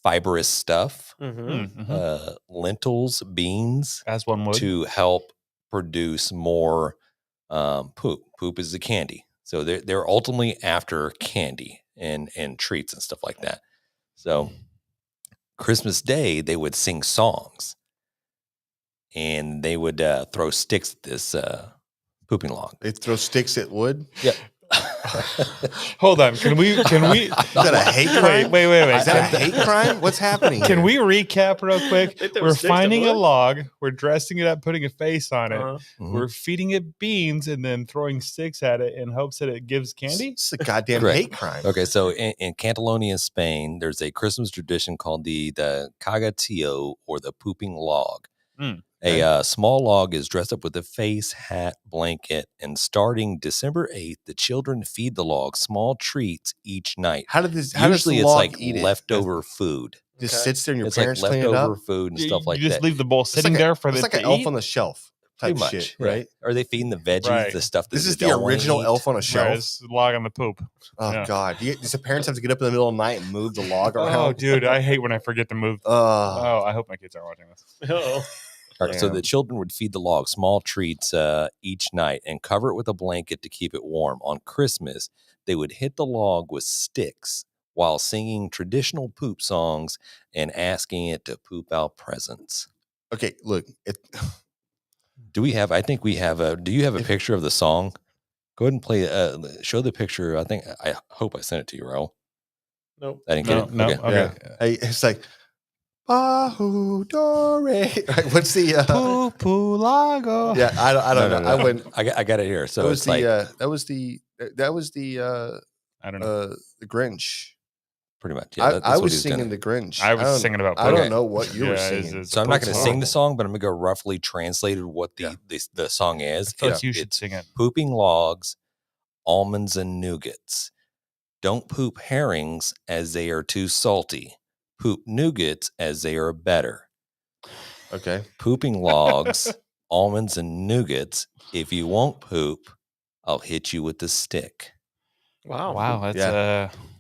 Fibrous stuff, Mm-hmm. lentils, beans, as one would. to help produce more poop. Poop is the candy, so they're ultimately after candy and treats and stuff like that. So Christmas Day they would sing songs, and they would throw sticks at this pooping log. They throw sticks at wood. Yeah. Hold on. Can we? Is that a hate crime? Wait. Is that a hate crime? What's happening? Can here? we recap real quick? They throw We're sticks at finding a wood? log. We're dressing it up, putting a face on it. Uh-huh. Mhm. We're feeding it beans and then throwing sticks at it in hopes that it gives candy. It's a goddamn Correct. hate crime. Okay, so in Catalonia, Spain, there's a Christmas tradition called the cagatillo, or the pooping log. Mm, A small log is dressed up with a face, hat, blanket, and starting December 8th, the children feed the log small treats each night. How does Usually the it's log like eat it? leftover food. Just Okay. sits there and your It's like parents clean it leftover up. food and You- stuff like you just that. leave the bowl sitting like there for it's the like an to elf eat? on the shelf type Pretty much, shit, yeah. right? Are they feeding the veggies, Right. the stuff that This is don't the wanna original eat? elf on a Right, shelf. it's the log on the poop. Oh Yeah. God! Does the parents have to get up in the middle of the night and move the log around? Oh, dude, I hate when I forget to move. Oh, Oh, I hope my kids aren't watching this. Oh, All right, so Damn. the children would feed the log small treats each night and cover it with a blanket to keep it warm. On Christmas, they would hit the log with sticks while singing traditional poop songs and asking it to poop out presents. okay. Look, Do we have? I think we have a. Do you have a If- picture of the song? Go ahead and play. Show the picture. I hope I sent it to you, Raul. nope. I didn't No, get it. no. Okay. Okay. hey, it's like Bahu Dore. Right, what's the? Poo poo lago. Yeah, I don't know. No. I went. I got it here. So That was it's the. like That was the. I don't know. The Grinch. pretty much. Yeah, I was singing the Grinch. I was don't- singing about I poop. don't know what you were Yeah, singing. it's So I'm not poop going to song. sing the song, but I'm going to go roughly translated what the song is. I feel like It- you should it's sing it. pooping logs, almonds and nougats. Don't poop herrings as they are too salty. Poop nougats as they are better. Okay. Pooping logs, almonds and nougats. If you won't poop, I'll hit you with the stick. Wow.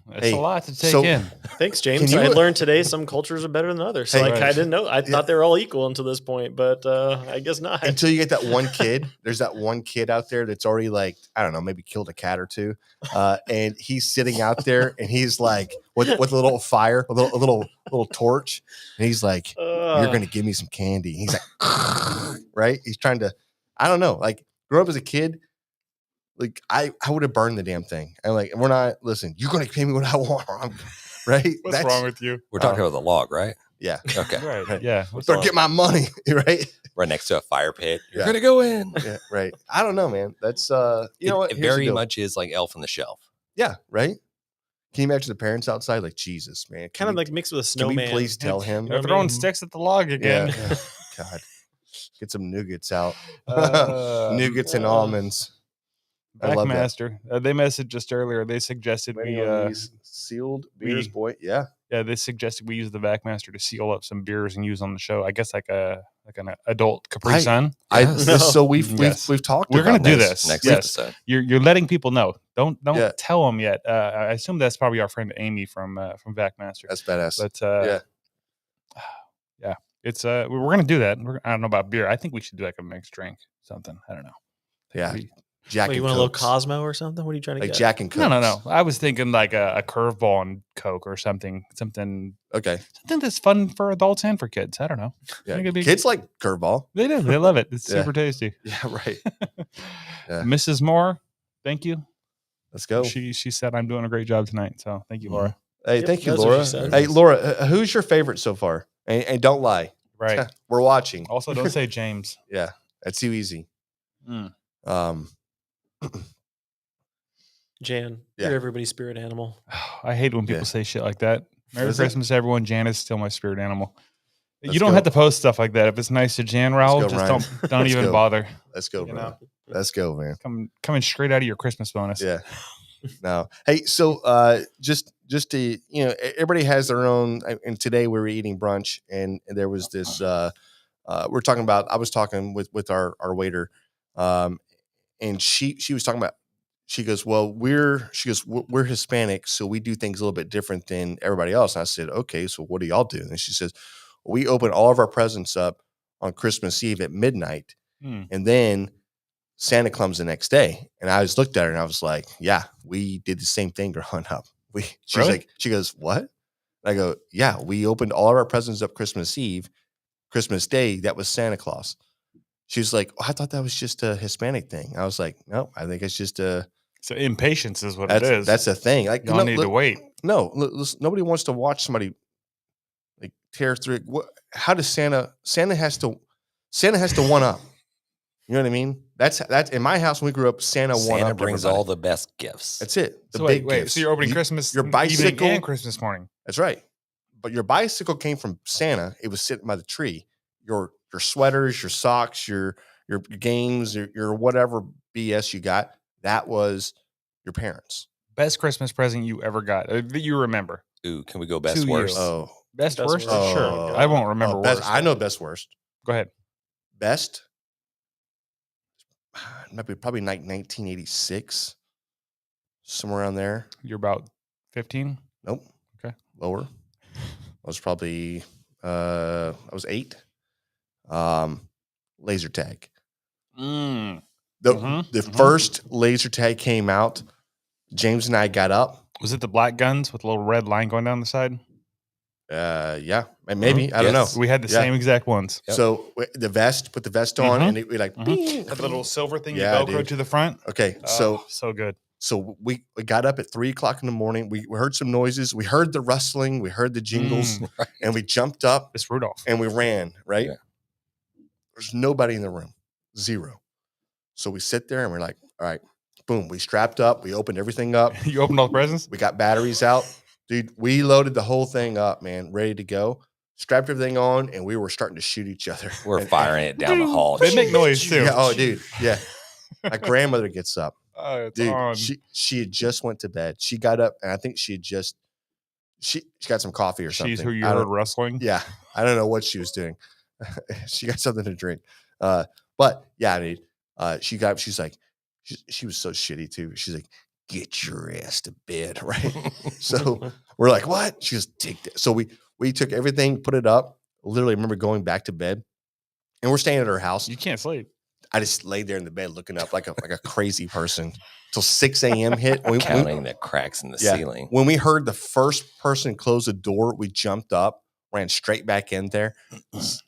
That's Hey, a lot to take so- in. Thanks, James. Can I you- learned today some cultures are better than others. So Hey, I didn't know. I thought they were all equal until this point, but I guess not. Until you get that one kid, there's that one kid out there that's already like, I don't know, maybe killed a cat or two. And he's sitting out there and he's like with a little fire, a little torch. And he's like, you're going to give me some candy. He's like, right. He's trying to, I don't know, like grow up as a kid. Like I would have burned the damn thing. I'm like, we're not, listen, you're going to pay me what I want. Right. What's wrong with you? We're talking about the log, right? Yeah. Okay. Right. Yeah. What's Start wrong? get my money. Right. Right next to a fire pit. You're Yeah. gonna go in. Yeah. Right. I don't know, man. That's, you know what? It Here's the very deal. much is like Elf on the Shelf. Yeah. Right. Can you imagine the parents outside? Like, Jesus, man. Kind of like mixed with a can we snowman. please tell him? They're I throwing mean- sticks at the log again. Yeah. God. Get some nougats out. Uh, Nougats and almonds. I love that. Backmaster. They messaged just earlier. They suggested Waiting we on these sealed beers, we- boy. Yeah. yeah, they suggested we use the Backmaster to seal up some beers and use on the show. I guess like an adult Capri I- Sun. Yes. So we've Yes. we've talked. We're gonna about do this. this. Next Yes. episode. You're letting people know. Don't Yeah. tell them yet. I assume that's probably our friend Amy from Backmaster. That's badass. But Yeah. yeah, it's we're gonna do that. I don't know about beer. I think we should do like a mixed drink, something. I don't know. Yeah. We- Jack Wait, you and want a little Cokes. Cosmo or something? What are you trying to Like get? Jack and Cokes. no. I was thinking like a curveball and Coke or something Okay. that's fun for adults and for kids. I don't know. Yeah. Think it'd be- Kids like curveball. They do. They love it. It's Yeah. super tasty. Yeah. Right. Yeah. Mrs. Moore, thank you. Let's go. She said I'm doing a great job tonight. So thank you, Laura. Hey, Yep, thank you, that's what Laura. she said. Hey, Laura, who's your favorite so far? And don't lie. Right. We're watching. Also, don't say James. Yeah. That's too easy. Mm. Jan, Yeah. you're everybody's spirit animal. I hate when people Yeah. say shit like that. Merry Is it? Christmas, everyone. Jan is still my spirit animal. Let's You don't go. have to post stuff like that. If it's nice to Jan, Raul, go, just Ryan. don't Let's even go. bother. Let's go, You bro. know? Let's go, man. Coming straight out of your Christmas bonus. Yeah. No. Hey, so just to everybody has their own. And today we were eating brunch, and there was this. We're talking about. I was talking with our waiter, and she was talking about. She goes, well, we're Hispanic, so we do things a little bit different than everybody else. And I said, okay, so what do y'all do? And she says, we open all of our presents up on Christmas Eve at midnight, Hmm. and then Santa comes the next day. And I just looked at her and I was like, yeah, we did the same thing growing up. She's Really? like, she goes, what? And I go, yeah, we opened all of our presents up Christmas Eve, Christmas Day. That was Santa Claus. She was like, oh, I thought that was just a Hispanic thing. I was like, no, I think it's just So impatience is what it that's is. that's a thing. Like, Y'all need to wait. No, listen, nobody wants to watch somebody like tear through. How does Santa has to one up? You know what I mean? That's in my house when we grew up. Santa one Santa up. brings all the best gifts. That's it. The So big wait. gifts. So you're opening You- Christmas, your evening bicycle- and Christmas morning. That's right. But your bicycle came from Santa. It was sitting by the tree. Your sweaters, your socks, your games, your whatever BS you got, that was your parents. Best Christmas present you ever got that you remember? Ooh, can we go best To worst? you. Oh, Best, Best worst? worst. Sure. Oh. I won't remember best. worst. I know best worst. Go ahead. Best might be probably like 1986, somewhere around there. You're about 15. Nope. Okay. Lower. I was probably I was 8. Laser tag. Mm. The Mhm. first laser tag came out. James and I got up. Was it the black guns with a little red line going down the side? Yeah, and maybe I don't Yes. know. We had the Yeah. same exact ones. Yep. So the vest, put the vest on, Mhm. and we like bing, The little silver thing Yeah, you Velcro dude. to the front. Okay, Oh, so good. so we got up at 3:00 in the morning. We heard some noises. We heard the rustling. We heard the jingles, and we jumped up It's Rudolph. and we ran. Right? Yeah. There's nobody in the room. 0. So we sit there and we're like, all right, boom. We strapped up. We opened everything up. You opened all the presents? We got batteries out. Dude, we loaded the whole thing up, man, ready to go. Strapped everything on, and we were starting to shoot each other. We're And- firing it down the hall. They make noise too. Yeah, oh, dude. Yeah. My grandmother gets up. Oh, it's Dude, on. she had just went to bed. She got up, and I think she had just she got some coffee or something. She's who you I heard don't- wrestling. Yeah, I don't know what she was doing. She got something to drink. But yeah, dude, she's like, she was so shitty too. She's like, get your ass to bed, right? So we're like, what? She goes, take that. So we took everything, put it up. Literally remember going back to bed, and we're staying at her house. You can't sleep. I just laid there in the bed looking up like a crazy person till 6 a.m. hit. Counting the cracks in the ceiling. When we heard the first person close the door, we jumped up, ran straight back in there,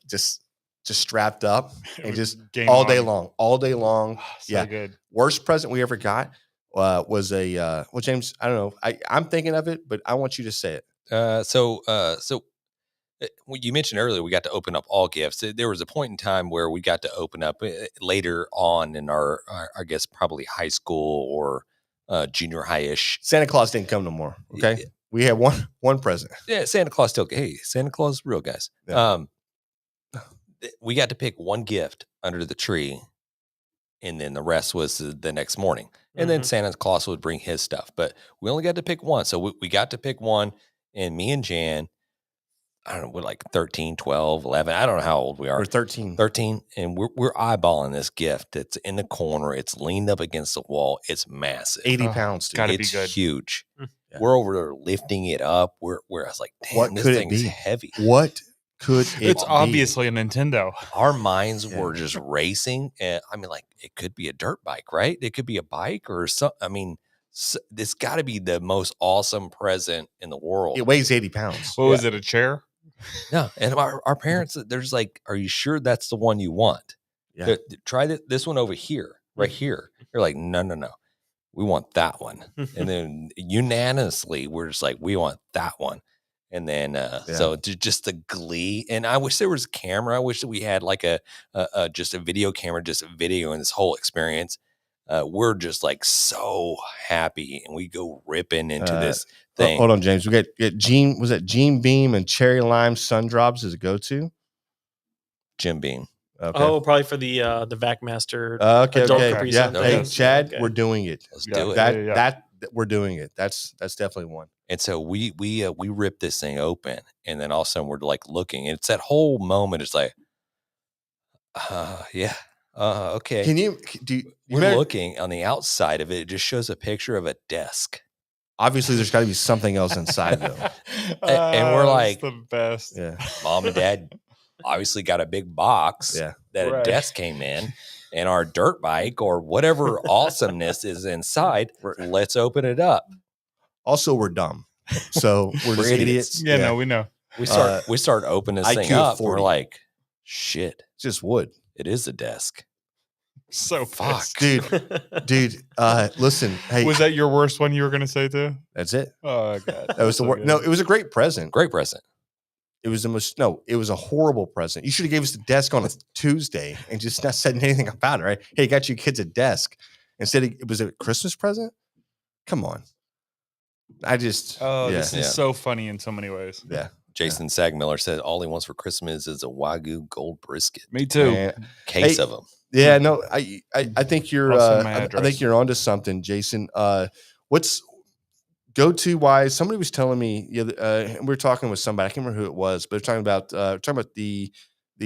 just strapped up, and just all day long. So good. Worst present we ever got was a well, James, I don't know. I'm thinking of it, but I want you to say it. So you mentioned earlier we got to open up all gifts. There was a point in time where we got to open up later on in our I guess probably high school or junior high-ish. Santa Claus didn't come no more. Okay, Yeah. we had one present. Yeah, Santa Claus still. Hey, Santa Claus is real, guys. Yeah. We got to pick one gift under the tree, and then the rest was the next morning. And then Santa Claus would bring his stuff, but we only got to pick one. So we got to pick one, and me and Jan, I don't know, we're like 13, 12, 11. I don't know how old we are. We're 13. 13, and we're eyeballing this gift. It's in the corner. It's leaned up against the wall. It's massive. 80 pounds, dude. Gotta be It's good. huge. Yeah. We're over there lifting it up. I was like, damn, What this could it thing is be? heavy. What could it It's be? obviously a Nintendo. Our minds Yeah. were just racing. And I mean, like, it could be a dirt bike, right? It could be a bike or something. I mean, this got to be the most awesome present in the world. It weighs 80 pounds. What was it? A chair? No, and our parents, they're just like, "Are you sure that's the one you want? Yeah. Try this one over here, right here." You're like, "No, we want that one." And then unanimously, we're just like, "We want that one." And then so just the glee. And I wish there was a camera. I wish that we had like a just a video camera, just videoing this whole experience. We're just like so happy, and we go ripping into this thing. Hold on, James. We got Gene. Was that Gene Beam and Cherry Lime Sun Drops as a go-to? Jim Beam. Okay. Oh, probably for the VacMaster. Okay. adult Okay. Capri Yeah. Sun. Hey, Okay. Chad, Okay. we're doing it. Let's Yeah. do it. That we're doing it. That's definitely one. And so we rip this thing open, and then all of a sudden we're like looking, and it's that whole moment. It's like, yeah, okay. Can you We're remember- looking on the outside of it. It just shows a picture of a desk. Obviously, there's got to be something else inside, though. And we're It's like- the best. Yeah. Mom and Dad obviously got a big box Yeah. that Right. a desk came in, and our dirt bike or whatever awesomeness is inside. Let's open it up. Also, we're dumb, so we're just idiots. idiots. Yeah, no, we know. We start opening this thing IQ of up. And we're 40. like, shit, It's just wood, it is a desk. So Fuck. pissed. dude. Listen, hey, Was that your worst one you were going to say too? that's it. Oh god, That was the worst. No, it was a great present. Great present. It was the most. No, it was a horrible present. You should have gave us the desk on a Tuesday and just not said anything about it, right? Hey, got you kids a desk instead. It was a Christmas present. Come on. I just. Oh, yeah, this is Yeah. so funny in so many ways. yeah. Jason Sagmiller said all he wants for Christmas is a Wagyu gold brisket. Me too. Man, Case Hey, of them. yeah, no, I think you're. I'll send my I address. think you're onto something, Jason. What's go-to wise? Somebody was telling me. Yeah, we were talking with somebody. I can't remember who it was, but they're talking about the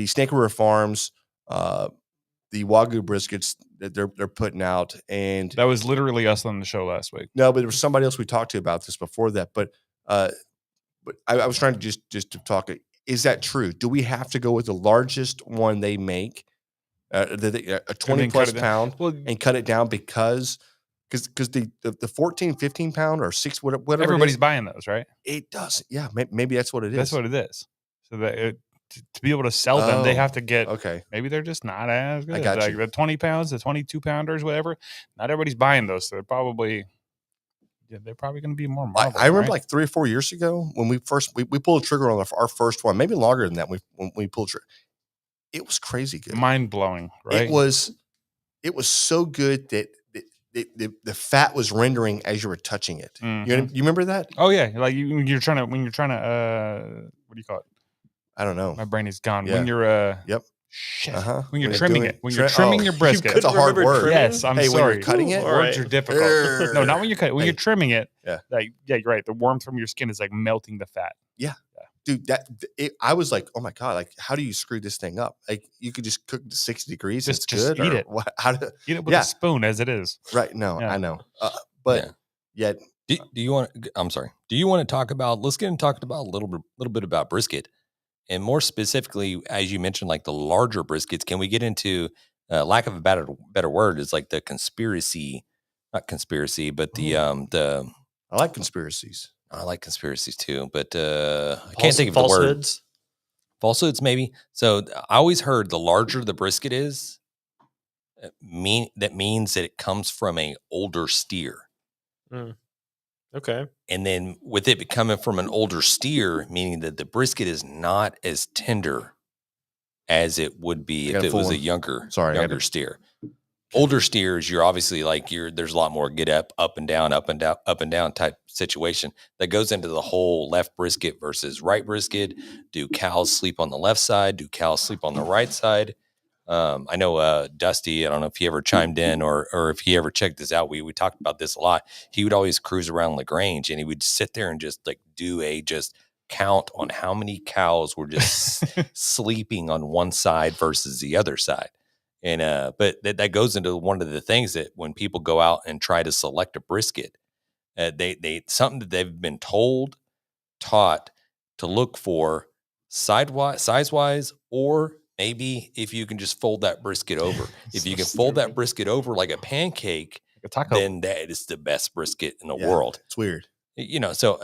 Snake River Farms, the Wagyu briskets that they're putting out, and That was literally us on the show last week. no, but there was somebody else we talked to about this before that. But I was trying to just to talk. Is that true? Do we have to go with the largest one they make, a 20 cut plus it down? pound, Well, and cut it down because the 14, 15 pound or 6 whatever everybody's it, buying those, right? does. Yeah, maybe that's what it is. That's what it is. So that to be able to sell them, they Oh, have to get. Okay. Maybe they're just not as good. got Like you. the 20 pounds, the 22 pounders, whatever. Not everybody's buying those. So they're probably going to be more marble. I remember right? like 3 or 4 years ago when we first we pulled the trigger on our first one, maybe longer than that. When we pulled trigger, it was crazy good. mind blowing, right? It was so good that the fat was rendering as you were touching it. Mhm. You remember that? Oh yeah, like when you're trying to what do you call it? I don't know. My brain is gone. Yeah. When you're Yep. shit. Uh-huh. When you're When you're trimming doing it. When tri- you're trimming oh, your you brisket. It's a hard Remember word. trimming? Yes, I'm Hey, when sorry. you're cutting it, All Words right. are difficult. No, not when you cut it. When you're Hey. trimming it. Yeah. Like, yeah, you're right. The warmth from your skin is like melting the fat. dude, I was like, oh my God, like, how do you screw this thing up? Like, you could just cook to 60 degrees. Just good. eat it. What, how do, Eat it with Yeah. a spoon as it is. right. No, Yeah. I know. But yet, Do you want? I'm sorry. Do you want to talk about? Let's get into talking about a little bit about brisket, and more specifically, as you mentioned, like the larger briskets. Can we get into lack of a better word is like the conspiracy, not conspiracy, but the I like conspiracies. I like conspiracies too, but I can't think of the word. Falsehoods. Falsehoods, maybe. So I always heard the larger the brisket is, that means that it comes from an older steer. Okay. And then with it coming from an older steer, meaning that the brisket is not as tender as it would be if it was a younger steer. Older steers, you're obviously like there's a lot more get up and down type situation that goes into the whole left brisket versus right brisket. Do cows sleep on the left side? Do cows sleep on the right side? I know Dusty, I don't know if he ever chimed in or if he ever checked this out. We talked about this a lot. He would always cruise around LaGrange and he would sit there and just like do a count on how many cows were just sleeping on one side versus the other side. And but that goes into one of the things that when people go out and try to select a brisket, they something that they've been taught to look for size-wise, or maybe if you can just fold that brisket over. If you can fold that brisket over like a pancake, Like a taco. then that is the best brisket in the world. It's weird. So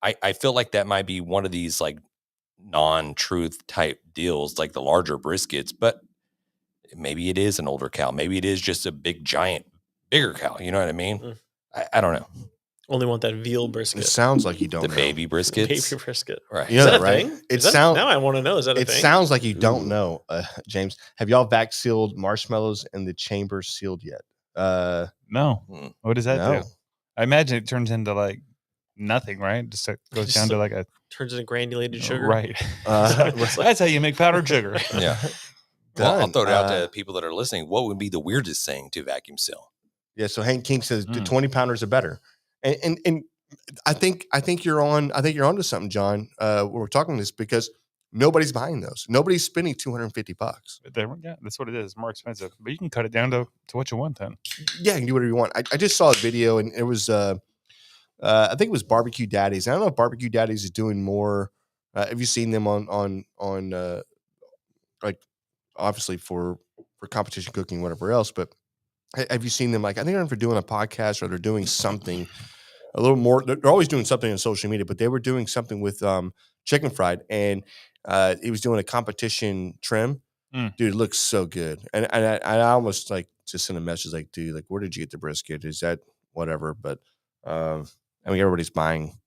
I feel like that might be one of these like non-truth type deals, like the larger briskets, but maybe it is an older cow. Maybe it is just a big, giant, bigger cow. You know what I mean? I don't know. Only want that veal brisket. It sounds like you don't The know. baby briskets. Baby brisket. Right. You know Is that, that a right? thing? It sounds. Now I want to know. Is that a It thing? sounds like you don't know, James. Have y'all vac sealed marshmallows in the chamber sealed yet? No. Mm. What does that No. do? I imagine it turns into like nothing, right? Just goes down to like a Turns into granulated sugar. right. Right. That's how you make powdered sugar. Yeah. Well, I'll Done. throw it out to people that are listening. What would be the weirdest thing to vacuum seal? Yeah. So Hank King says the Mm. 20 pounders are better, and I think you're onto something, John. We're talking this because nobody's buying those. Nobody's spending $250. Yeah, that's what it is. It's more expensive, but you can cut it down to what you want then. Yeah, you can do whatever you want. I just saw a video and it was I think it was Barbecue Daddies. I don't know if Barbecue Daddies is doing more. Have you seen them on like obviously for competition cooking, whatever else? But have you seen them? Like I think they're doing a podcast or they're doing something a little more. They're always doing something on social media, but they were doing something with chicken fried, and he was doing a competition trim. Mm. Dude, it looks so good, and I almost like just sent a message like, dude, like where did you get the brisket? Is that whatever? But I mean, everybody's buying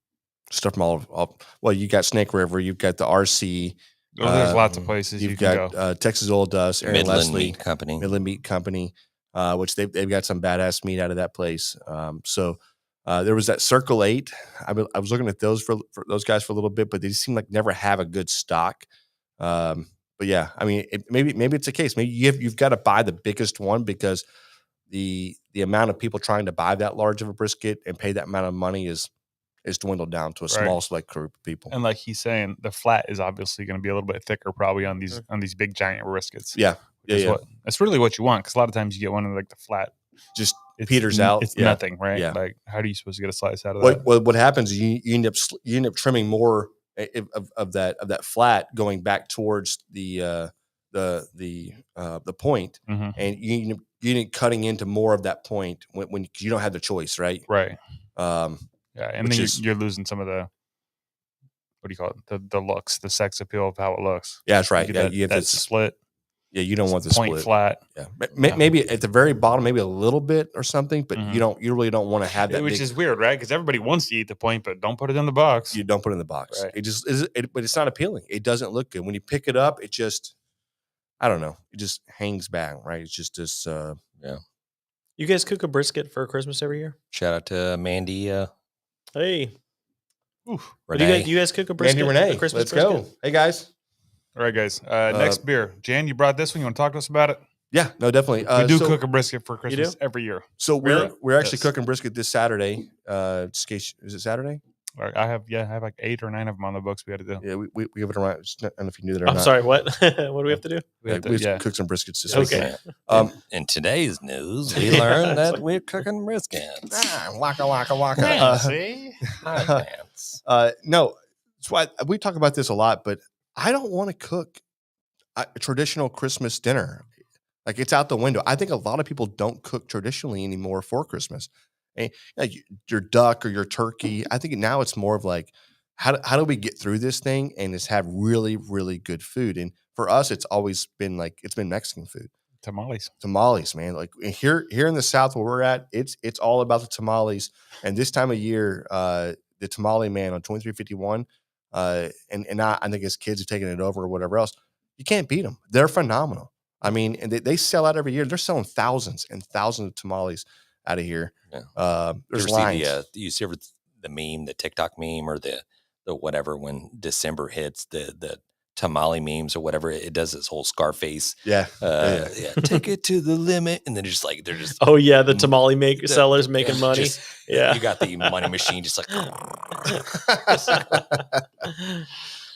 stuff from all. Well, you got Snake River, you've got the RC. Oh, there's lots of places you You've can got go. Texas Oil Dust, Aaron Midland Leslie, Meat Company. Midland Meat Company, which they've got some badass meat out of that place. So there was that Circle 8. I was looking at those for those guys for a little bit, but they seem like never have a good stock. But yeah, I mean, maybe it's a case. Maybe you've got to buy the biggest one because the amount of people trying to buy that large of a brisket and pay that amount of money is dwindled down to a small select group of people. And like he's saying, the flat is obviously going to be a little bit thicker, probably on these big giant briskets. Yeah, yeah. That's really what you want, because a lot of times you get one of like the flat, Just peters out. It's Yeah. nothing, right? Yeah. Like, how are you supposed to get a slice out of that? What happens is you end up trimming more of that flat going back towards the point, Mm-hmm. and you end up cutting into more of that point when you don't have the choice, right? Right. Yeah, And then you're losing some of the, what do you call it? The looks, the sex appeal of how it looks. that's right. You Yeah, get you that have this, split. yeah, you don't want the point split. flat. Yeah, maybe at the very bottom, maybe a little bit or something, but Mhm. you really don't want to have that. Which is weird, right? Because everybody wants to eat the point, but don't put it in the box. You don't put it in the box. Right. It just is, but it's not appealing. It doesn't look good when you pick it up. It just, I don't know. It just hangs back, right? It's just this. You guys cook a brisket for Christmas every year? Shout out to Mandy, Hey, Oof. but do Renee. you guys cook a brisket? Andy Renee, a Christmas let's go. brisket? Hey guys. All right, guys. Next beer. Jan, you brought this one. You want to talk to us about it? Yeah, no, definitely. We do so, cook a brisket for do? Christmas every year. So Really? we're actually Yes. cooking brisket this Saturday. Is it Saturday? I have like 8 or 9 of them on the books. We got to do. Yeah, we give it around. I don't know if you knew that or I'm not. sorry. What? What do we have to do? We have to, we yeah. cook some briskets this Okay. weekend. In today's news, we Yeah, learned it's that like- we're cooking briskets. Waka waka waka. Yeah, see, Hi, Vance. No, that's why we talk about this a lot. But I don't want to cook a traditional Christmas dinner. Like it's out the window. I think a lot of people don't cook traditionally anymore for Christmas. And like your duck or your turkey. I think now it's more of like, how do we get through this thing and just have really, really good food? And for us, it's always been like, it's been Mexican food. Tamales, man. Like here in the South where we're at, it's all about the tamales. And this time of year, the tamale man on 2351, and I think his kids are taking it over or whatever else. You can't beat them. They're phenomenal. I mean, and they sell out every year. They're selling thousands and thousands of tamales out of here. Yeah. There's You ever lines. see you see ever the meme, the TikTok meme, or the whatever when December hits, the tamale memes or whatever, it does this whole Scarface. Yeah. Take it to the limit, and then just like they're just Oh yeah, the tamale sellers making money. just- Yeah. you got the money machine just like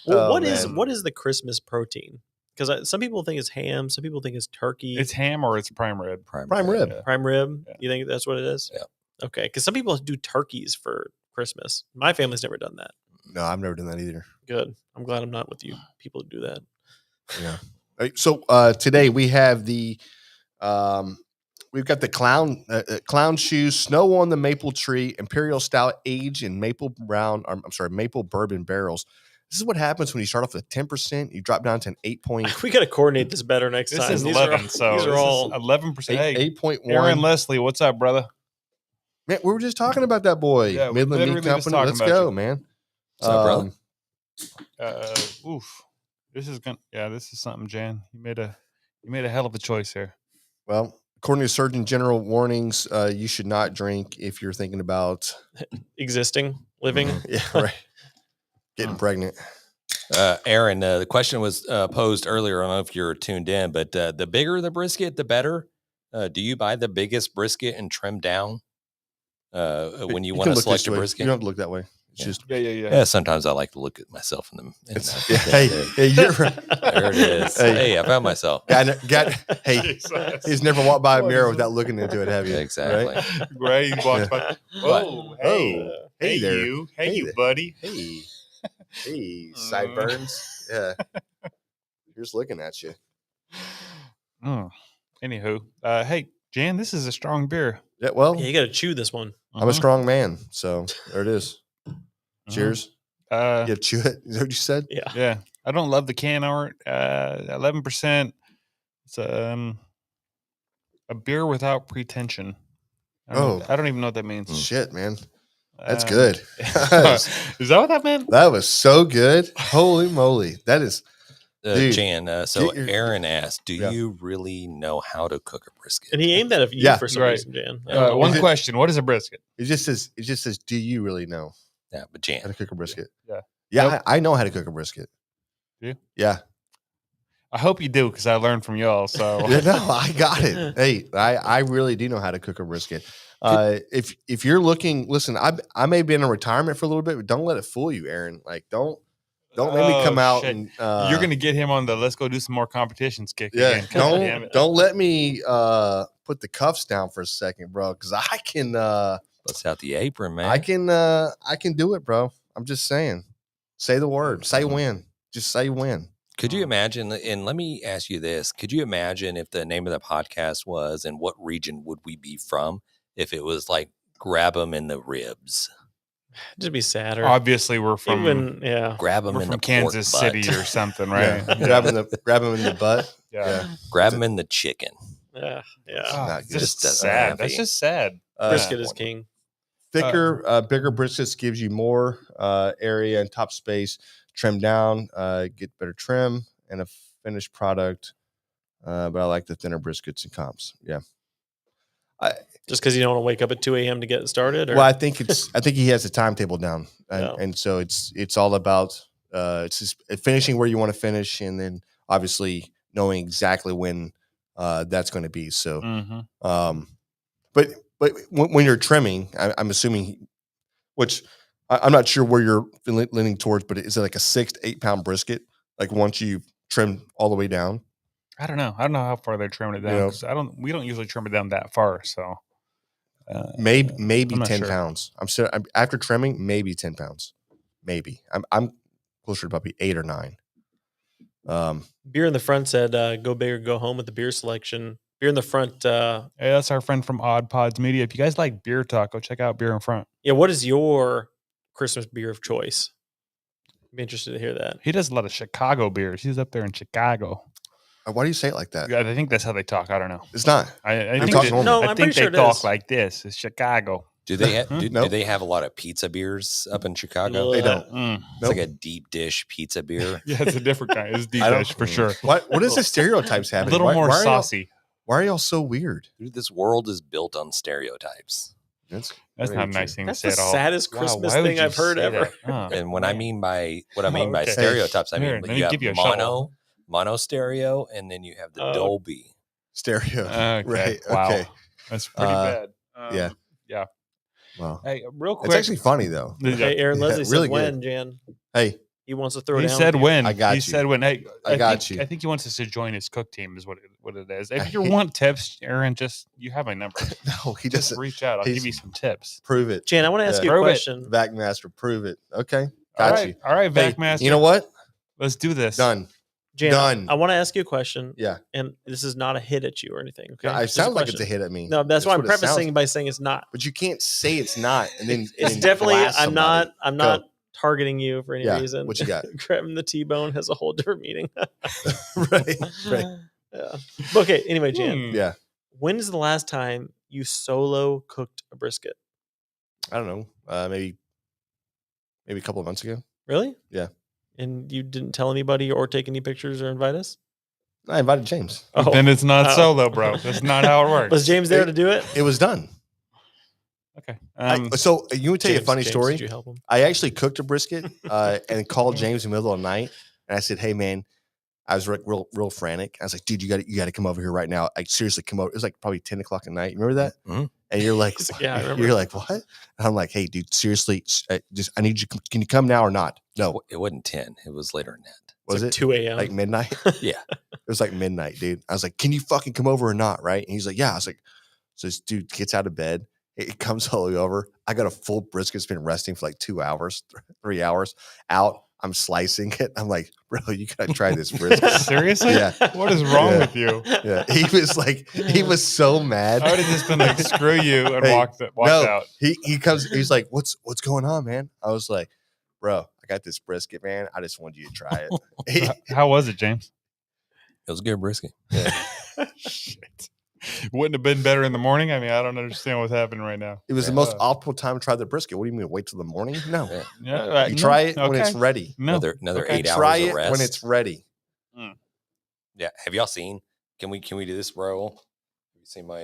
Well, Oh, what is man. the Christmas protein? Because some people think it's ham, some people think it's turkey. it's ham or it's prime rib. Prime rib. Yeah. prime rib. Yeah. You think that's what it is? Yeah. Okay, because some people do turkeys for Christmas. My family's never done that. No, I've never done that either. Good. I'm glad I'm not with you people who do that. Yeah. All right, so today we have we've got the clown shoes, snow on the maple tree, imperial stout aged in maple bourbon barrels. This is what happens when you start off with 10%, you drop down to an 8.8. We got to coordinate this better next This time. is These are 11, all- so these are all 11%. Hey, 8.1. Aaron Leslie, what's up, brother? Man, we were just talking about that boy. Yeah, we Midland Meat literally just Company. talking Let's about go, you. man. What's up, brother? Oof. This is something, Jan. You made a hell of a choice here. Well, according to Surgeon General warnings, you should not drink if you're thinking about existing, living. yeah, right, getting pregnant. Aaron, the question was posed earlier. I don't know if you're tuned in, but the bigger the brisket, the better. Do you buy the biggest brisket and trim down when you want can to look select this your way. brisket? You don't have to look that way. It's Yeah. just Yeah. Yeah, sometimes I like to look at myself in the. it's, hey, you're right. There it is. Hey. Hey, I found myself. Hey, Jesus. he's never walked by a What mirror is without looking into it, have you? Exactly. Right? Ray walked by. Oh, hey, Oh, hey, hey there. you, Hey you, there. buddy. Hey, hey, sideburns. Yeah, here's looking at you. Anywho, hey, Jan, this is a strong beer. Yeah, well, Yeah, you got to chew this one. I'm a strong man, so there it is. Cheers. Uh, You chew it. Is that what you said? Yeah. yeah, I don't love the can art. 11%. It's a beer without pretension. I don't even know what that means. Shit, man, that's Um, good. Is that what that meant? That was so good. Holy moly, that is. Dude, Jan, so get your- Aaron asked, do Yeah. you really know how to cook a brisket? And he aimed that at you Yeah. for some Right. reason, Jan. I don't know One why. question: what is a brisket? It just says. Do you really know Yeah, but how Jan, to cook a brisket? Yeah. Yeah, Nope. I know how to cook a brisket. Do you? Yeah. I hope you do because I learned from y'all. So Yeah, no, I got it. Hey, I really do know how to cook a brisket. If you're looking, listen, I may be in a retirement for a little bit, but don't let it fool you, Aaron. Like, don't make me come out shit. and You're gonna get him on the let's go do some more competitions kick. yeah. again. God damn it. Don't let me put the cuffs down for a second, bro, because I can bust out the apron, man. I can do it, bro. I'm just saying. Say the word. Say when. Just say when. Could you imagine? And let me ask you this: could you imagine if the name of the podcast was, and what region would we be from? If it was like grab them in the ribs, Just be sadder. Obviously, we're from grab them we're in from the Kansas pork City butt. or something, right? Yeah. Grab him in the butt. Yeah. grab them in the chicken. Yeah. Oh, Not it's good. just Just sad. happy. That's just sad. Brisket is king. Thicker, bigger briskets gives you more area and top space. Trim down, get better trim and a finished product. But I like the thinner briskets and comps. Yeah. Just because you don't want to wake up at 2 a.m. to get it started? Or? Well, I think he has a timetable down, and, Yeah. and so it's all about it's just finishing where you want to finish, and then obviously knowing exactly when that's going to be. So, Mhm. but when you're trimming, I'm assuming, which I'm not sure where you're leaning towards, but is it like a 6 to 8 pound brisket? Like once you trim all the way down? I don't know. I don't know how far they're trimming it down. You know, 'Cause we don't usually trim it down that far. So maybe I'm not 10 sure. pounds. I'm after trimming, maybe 10 pounds. Maybe. I'm closer to probably 8 or 9. Beer in the front said, "Go big or go home with the beer selection." Beer in the front. Hey, that's our friend from Odd Pods Media. If you guys like beer talk, go check out Beer in Front. Yeah, what is your Christmas beer of choice? I'd be interested to hear that. He does a lot of Chicago beers. He's up there in Chicago. Why do you say it like that? Yeah, I think that's how they talk. I don't know. It's not. I We think talk they, normal. No, I I'm think pretty sure they it talk is. like this. It's Chicago. Do they do Nope. they have a lot of pizza beers up in Chicago? They don't. Mm. It's Nope. like a deep dish pizza beer. Yeah, it's a different kind. It's deep I don't- dish for sure. What is the stereotypes A happening? little more why are y'all- saucy. Why are y'all so weird? Dude, this world is built on stereotypes. That's That's very not a nice thing That's to the say at all. saddest Wow, Christmas why would thing you I've heard say ever. that? Oh, And what I man. mean by Okay. stereotypes, I Here, mean let me you have give you a shovel. mono stereo, and then you have the Oh. Dolby. stereo. Okay. Right. Wow. Okay. That's pretty bad. Yeah. Yeah. Well, Hey, real quick. it's actually funny though. Hey, Aaron Yeah, Leslie said really when, good. Jan. Hey, He wants to throw He down. said with you. when. I got He you. said when. Hey, I got think, you. I think he wants us to join his cook team. Is what it is. If you want tips, Aaron, you have my number. no, he Just doesn't reach out. I'll he's- give you some tips. prove it. Jan, I want to ask Yeah. you a Prove it. question. Backmaster, prove it. Okay, All got right. you. All right, Hey, Backmaster. you know what? Let's do this. Done. Jan, Done. I want to ask you a question. Yeah. And this is not a hit at you or anything. Okay. It Just a sounds like it's a question. hit at me. No, that's why I'm what it sounds- prefacing by saying it's not. But you can't say it's not, and then It's and definitely. blast I'm not. somebody. I'm Go. not targeting you for any Yeah, reason. what you got? Grabbing the T-bone has a whole different meaning. right. Right. Yeah. Okay. Anyway, Jan, Hmm. when's the last time you solo cooked a brisket? I don't know. Maybe a couple of months ago. Really? Yeah. And you didn't tell anybody or take any pictures or invite us? I invited James. Oh, Then it's not Oh. solo, bro. That's not how it works. was James there to do it? It was done. Okay. So you would tell you a James- funny James, story. Did you help him? I actually cooked a brisket and called James in the middle of the night, and I said, "Hey, man." I was real frantic. I was like, "Dude, you got to come over here right now. Like, seriously, come over." It was like probably 10 o'clock at night. You remember that? Mhm. And you're like, He's like, "Yeah, I remember." You're like, what? And I'm like, "Hey, dude, seriously, just I need you. Can you come now or not?" No, It wasn't 10. It was later than that. was It's it 2 a.m. like midnight? Yeah. It was like midnight, dude. I was like, "Can you fucking come over or not?" Right? And he's like, "Yeah." I was like, so this dude gets out of bed. It comes all the way over. I got a full brisket. It's been resting for like 2 hours, 3 hours out. I'm slicing it. I'm like, "Bro, you gotta try this brisket." Seriously? Yeah. What is wrong Yeah. with you? Yeah, he was like, he was so mad. I would have just been like, screw you and Hey, walked no, out. he comes. He's like, "What's going on, man?" I was like, "Bro, I got this brisket, man. I just wanted you to try it." How was it, James? It was a good brisket. Shit. Wouldn't have been better in the morning. I mean, I don't understand what's happening right now. It was the most optimal time to try the brisket. What do you mean? Wait till the morning? No, Yeah. Yeah, you try it when it's okay. ready. No, Another okay. 8 hours Try of it rest. when it's ready. Yeah. Have y'all seen? Can we do this, bro? Have you seen my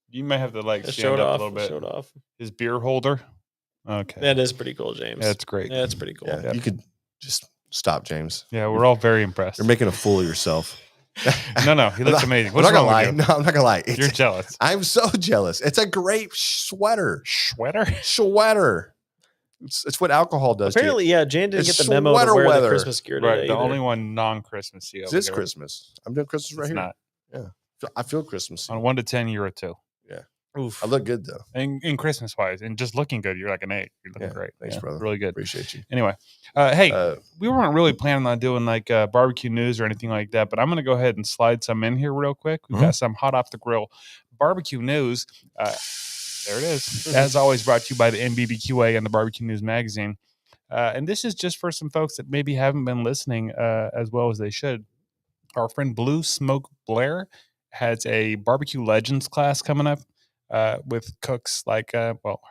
You may have to like It stand showed up off. a little bit. Showed off. His beer holder. Okay, That is pretty cool, James. that's great. That's pretty cool. Yeah, you could just stop, James. Yeah, we're all very impressed. You're making a fool of yourself. No, he looks amazing. What's I'm not wrong gonna lie. with you? No, I'm not gonna lie. You're jealous. I'm so jealous. It's a great sweater. Sweater. Sweater. It's what alcohol does. to you. Apparently, yeah, Jan didn't It's get the memo to sweater wear weather. the Christmas gear today. Right, the either. only one non-Christmassy. It's this Christmas. I'm doing Christmas right It's here. not. I feel Christmas. On 1 to 10, you're a 2. Oof. I look good though. And in Christmas wise, and just looking good, you're like an 8. You're looking Yeah, great. thanks, brother. Really good. Appreciate you. Anyway, hey, Uh, we weren't really planning on doing like barbecue news or anything like that, but I'm going to go ahead and slide some in here real quick. We've got some hot off the grill barbecue news. There it is. As always, brought to you by the NBBQA and the Barbecue News Magazine. And this is just for some folks that maybe haven't been listening as well as they should. Our friend Blue Smoke Blair has a barbecue legends class coming up with cooks like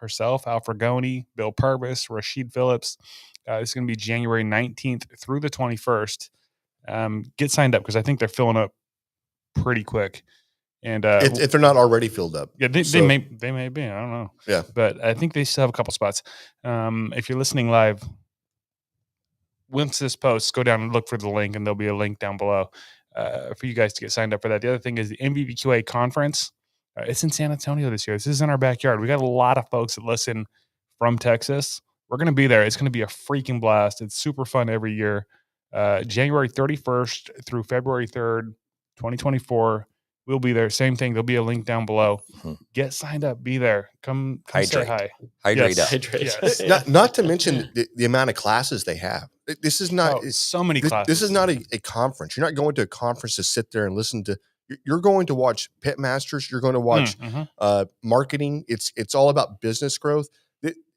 herself, Al Fragoni, Bill Purvis, Rashid Phillips. It's going to be January 19th through the 21st. Get signed up because I think they're filling up pretty quick. And if they're not already filled up, yeah, they So- may be. I don't know. Yeah. But I think they still have a couple spots. If you're listening live, once this posts, go down and look for the link, and there'll be a link down below for you guys to get signed up for that. The other thing is the MVBQA conference. It's in San Antonio this year. This is in our backyard. We got a lot of folks that listen from Texas. We're going to be there. It's going to be a freaking blast. It's super fun every year. January 31st through February 3rd, 2024. We'll be there. Same thing. There'll be a link down below. Get signed up. Be there. Come say hi. Hydrate Yes. up. Hydrate. Yes. Not to mention the amount of classes they have. This is not So many this, classes. this is not a conference. You're not going to a conference to sit there and listen to. You're going to watch Pit Masters. You're going to watch marketing. It's all about business growth.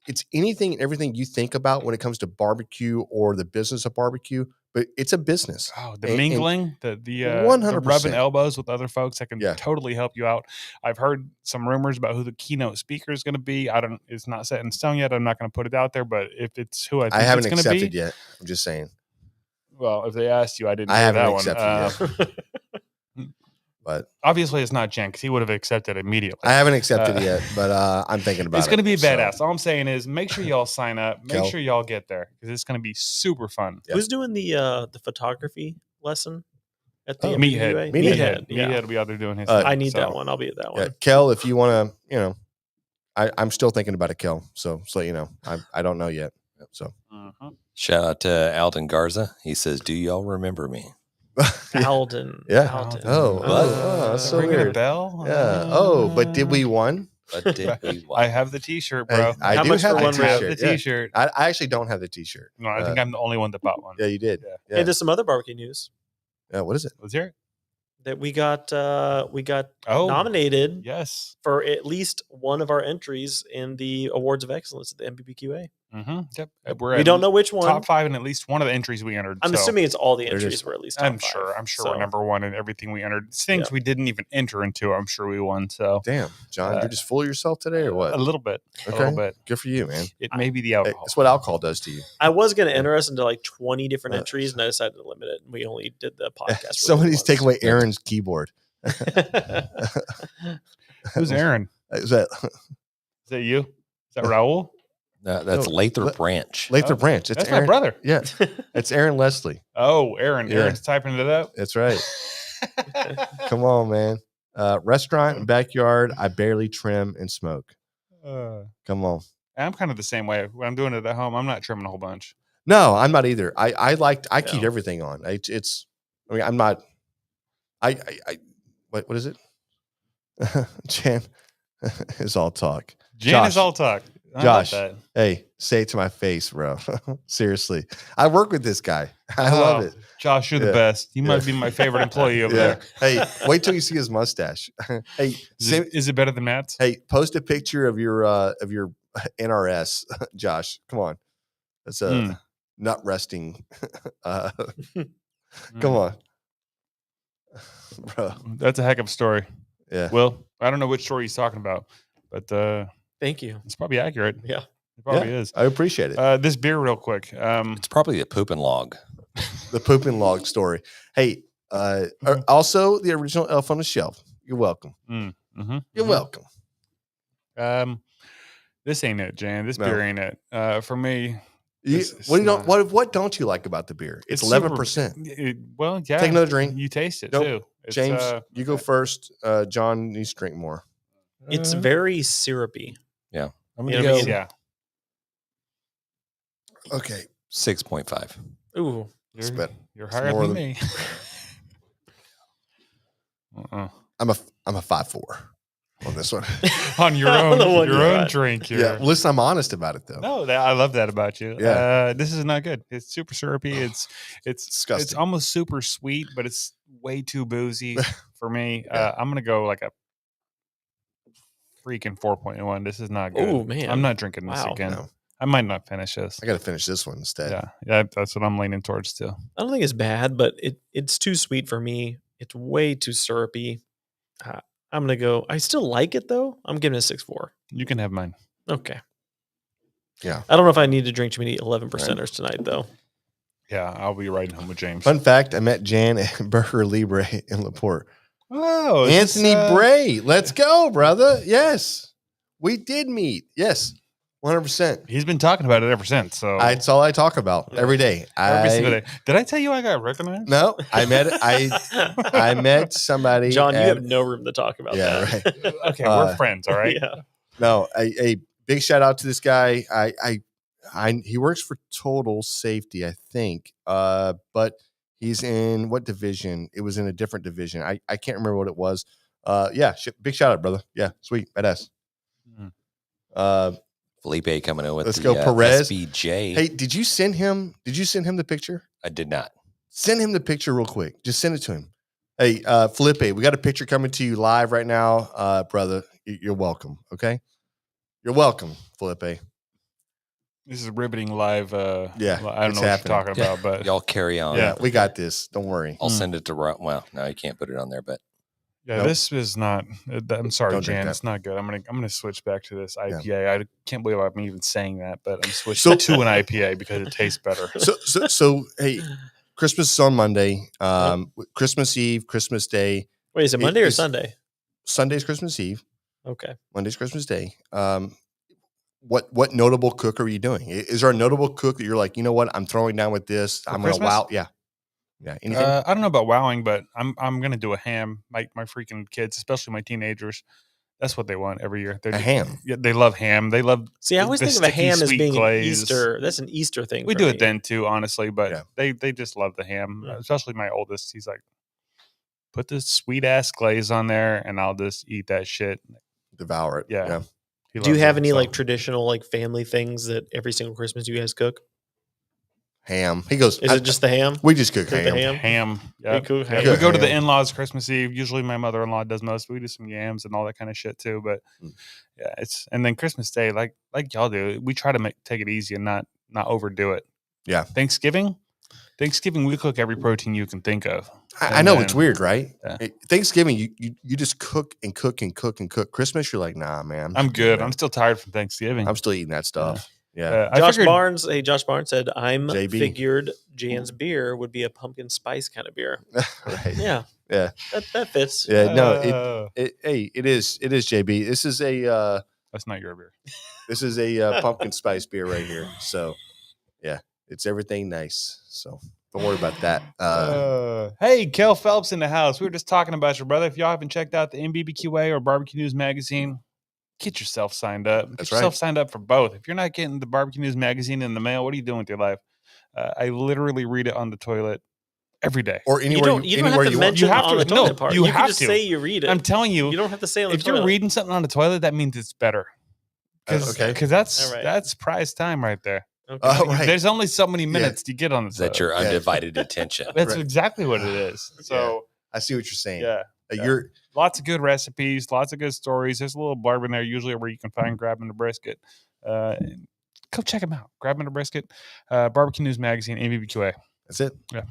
It's anything and everything you think about when it comes to barbecue or the business of barbecue, but it's a business. Oh, the mingling, the 100%. rubbing elbows with other folks that can Yeah. totally help you out. I've heard some rumors about who the keynote speaker is going to be. It's not set in stone yet. I'm not going to put it out there, but if it's who I think haven't it's going to be, accepted yet. I'm just saying. well, if they asked you, I didn't. I hear haven't that one. accepted yet. But Obviously, it's not Jen because he would have accepted immediately. I haven't accepted it yet, but I'm thinking about it. It's going to be so. badass. All I'm saying is make sure y'all sign up. Make Kel. sure y'all get there because it's going to be super fun. Yeah. Who's doing the photography lesson at the Meathead. MPUA? Meathead. Yeah. Meathead will be out there doing his Uh, thing. I need So, that one. I'll be at that Yeah, one. Kel, if you want to, I'm still thinking about it, Kel. So you know, I don't know yet. So Shout out to Alden Garza. He says, "Do y'all remember me?" Alden. Yeah. Alden. Oh, that's so ringing a weird. bell. Yeah. Oh, but did we won? But did we I have the T-shirt, Hey, bro. I How do much have for the one I have t-shirt. the Yeah. T-shirt. I actually don't have the t-shirt. No, I think I'm the only one that bought one. Yeah, you did. Yeah. Yeah. Hey, there's some other barbecue news What is it? Let's hear it. that we got Oh, nominated yes. for at least one of our entries in the Awards of Excellence at the MPBQA. Mm-hmm. Yep. We're We at don't know which one. top 5 in at least one of the entries we entered. I'm so assuming it's all the They're entries just- were at least top I'm 5. sure So, we're number one in everything we entered. Things Yeah. we didn't even enter into. I'm sure we won. So Damn, John, Uh, you're just full of yourself today, or what? a little bit. A Okay. little bit. Good for you, man. It may be the Hey, alcohol. that's what alcohol does to you. I was going to enter us into like 20 different Uh, entries, and I decided to limit it. And we only did the podcast. for Somebody's once. taking away Aaron's keyboard. Who's Aaron? Is that Is that you? Is that Raul? That's No, Lathrop Branch. Lathrop Oh, Branch? It's That's Aaron. my brother. Yeah, it's Aaron Leslie. Oh, Aaron. Yeah. Aaron's typing it up. That's right. Come on, man. Restaurant and backyard. I barely trim and smoke. Come on. I'm kind of the same way. When I'm doing it at home, I'm not trimming a whole bunch. No, I'm not either. I keep Yeah. everything on. I'm not. What is it? Jan is all talk. Jan is Josh. all talk. I Josh. love that. Hey, say it to my face, bro. Seriously, I work with this guy. I love Oh, it. Josh, you're Yeah. the best. You Yeah. might be my favorite employee over Yeah. there. Hey, wait till you see his mustache. Hey, Is it better than Matt's? hey, post a picture of your NRS, Josh. Come on, that's a Mm. nut resting. Mm. Come on, bro. That's a heck of a story. Yeah. Well, I don't know which story he's talking about, but Thank you. it's probably accurate. Yeah. It probably is. I appreciate it. This beer, real quick. It's probably a poop and log. The poop and log story. Hey, also the original Elf on the Shelf. You're welcome. Mm-hmm. You're welcome. This ain't it, Jan. This No. beer ain't it. For me, It's What do you not- what don't you like about the beer? It's 11%. Well, yeah. Take another drink. You taste it Nope. too. It's, James, you go first. John needs to drink more. It's very syrupy. I'm You gonna know what I go mean? Yeah. Okay. 6.5. Ooh. You're, Spit. you're It's higher more than than- me. I'm a 5-4 on this one. On your On own, the one your you're own on. drink. Here. Yeah. Listen, I'm honest about it though. No, I love that about you. Yeah. This is not good. It's super syrupy. It's Disgusting. It's almost super sweet, but it's way too boozy for me. Yeah. I'm gonna go like a freaking 4.1. This is not good. Oh man. I'm not drinking this Wow. again. No. I might not finish this. I got to finish this one instead. Yeah, that's what I'm leaning towards too. I don't think it's bad, but it's too sweet for me. It's way too syrupy. I'm gonna go. I still like it though. I'm giving it a 6.4. You can have mine. Okay. Yeah. I don't know if I need to drink too many 11%ers tonight though. Yeah, I'll be riding home with James. Fun fact: I met Jan at Burger Libre in Laporte. Oh, Anthony Bray, let's go, brother. Yes, we did meet. Yes, 100%. He's been talking about it ever since. So That's all I talk about every day. every single day. Did I tell you I got recognized? No, I met I met somebody. John, you at- have no room to talk about Yeah, that. right. Okay, we're Uh, friends. All right. Yeah. No, a big shout out to this guy. I He works for Total Safety, I think. But he's in what division? It was in a different division. I can't remember what it was. Yeah, big shout out, brother. Yeah, sweet, badass. Felipe coming in with let's the go, Perez. SBJ. Hey, did you send him the picture? I did not. Send him the picture real quick. Just send it to him. Hey, Felipe, we got a picture coming to you live right now, brother. You're welcome. Okay, you're welcome, Felipe. This is riveting live. Yeah, I don't know what you're talking about, but Y'all carry on. Yeah, we got this. Don't worry. I'll send it to well, no, you can't put it on there, but yeah, Nope. this is not. I'm sorry, Don't drink Jan. that. It's not good. I'm gonna switch back to this IPA. Yeah. I can't believe I'm even saying that, but I'm switching to an IPA because it tastes better. So hey, Christmas is on Monday. Christmas Eve, Christmas Day. Wait, is it Monday or Sunday? Sunday's Christmas Eve. Okay. Monday's Christmas Day. What notable cook are you doing? Is there a notable cook that you're like, you know what, I'm throwing down with this? For I'm gonna Christmas? wow. Yeah. Anything? I don't know about wowing, but I'm gonna do a ham. My freaking kids, especially my teenagers, that's what they want every year. A ham. Yeah, they love ham. They love. See, I always the think of a sticky, ham as sweet being glaze. an Easter. That's an Easter thing. We for do me. it then too, honestly. But Yeah. they just love the ham, Yeah. especially my oldest. He's like, put this sweet ass glaze on there, and I'll just eat that shit. Devour it. Yeah. He Do you loves have it, any so. like traditional like family things that every single Christmas you guys cook? Ham. He goes. Is it just the ham? we just cook Is it the ham? ham? ham? Yeah. cook Yeah, ham. we go to the Ham. in-laws Christmas Eve. Usually my mother-in-law does most. We do some yams and all that kind of shit too. But yeah, and then Christmas Day, like y'all do, we try to take it easy and not overdo it. Yeah. Thanksgiving, we cook every protein you can think of. I know it's weird, right? Yeah. Thanksgiving, you just cook and cook and cook and cook. Christmas, you're like, nah, man. I'm good. man. I'm still tired from Thanksgiving. I'm still eating that stuff. Yeah. I Josh figured- Barnes. Hey, Josh Barnes said, "I'm JB. figured Jan's beer would be a pumpkin spice kind of beer." Right. Yeah, Yeah. that fits. Yeah. No. Uh, It is JB. This is a that's not your beer. pumpkin spice beer right here. So yeah, it's everything nice. So don't worry about that. Hey, Kel Phelps in the house. We were just talking about your brother. If y'all haven't checked out the MBBQA or Barbecue News Magazine, get yourself signed up. Get That's yourself right. signed up for both. If you're not getting the Barbecue News Magazine in the mail, what are you doing with your life? I literally read it on the toilet every day. Or You anywhere don't anywhere have to want. mention You have on to- the toilet no, part. you You can have just to. say you read it. I'm telling you, You don't have to say on the if toilet. you're reading something on the toilet, that means it's better. Okay. Because that's All right. that's prize time right there. Okay. Oh, right. There's only so many minutes to get on the is toilet. that your Yeah. undivided attention? That's Right. exactly what it is. So I see what you're saying. yeah. You're Lots of good recipes, lots of good stories. There's a little blurb in there usually where you can find Grabbing the Brisket. Go check them out. Grabbing the Brisket, Barbecue News Magazine, MBBQA. that's it. Yeah.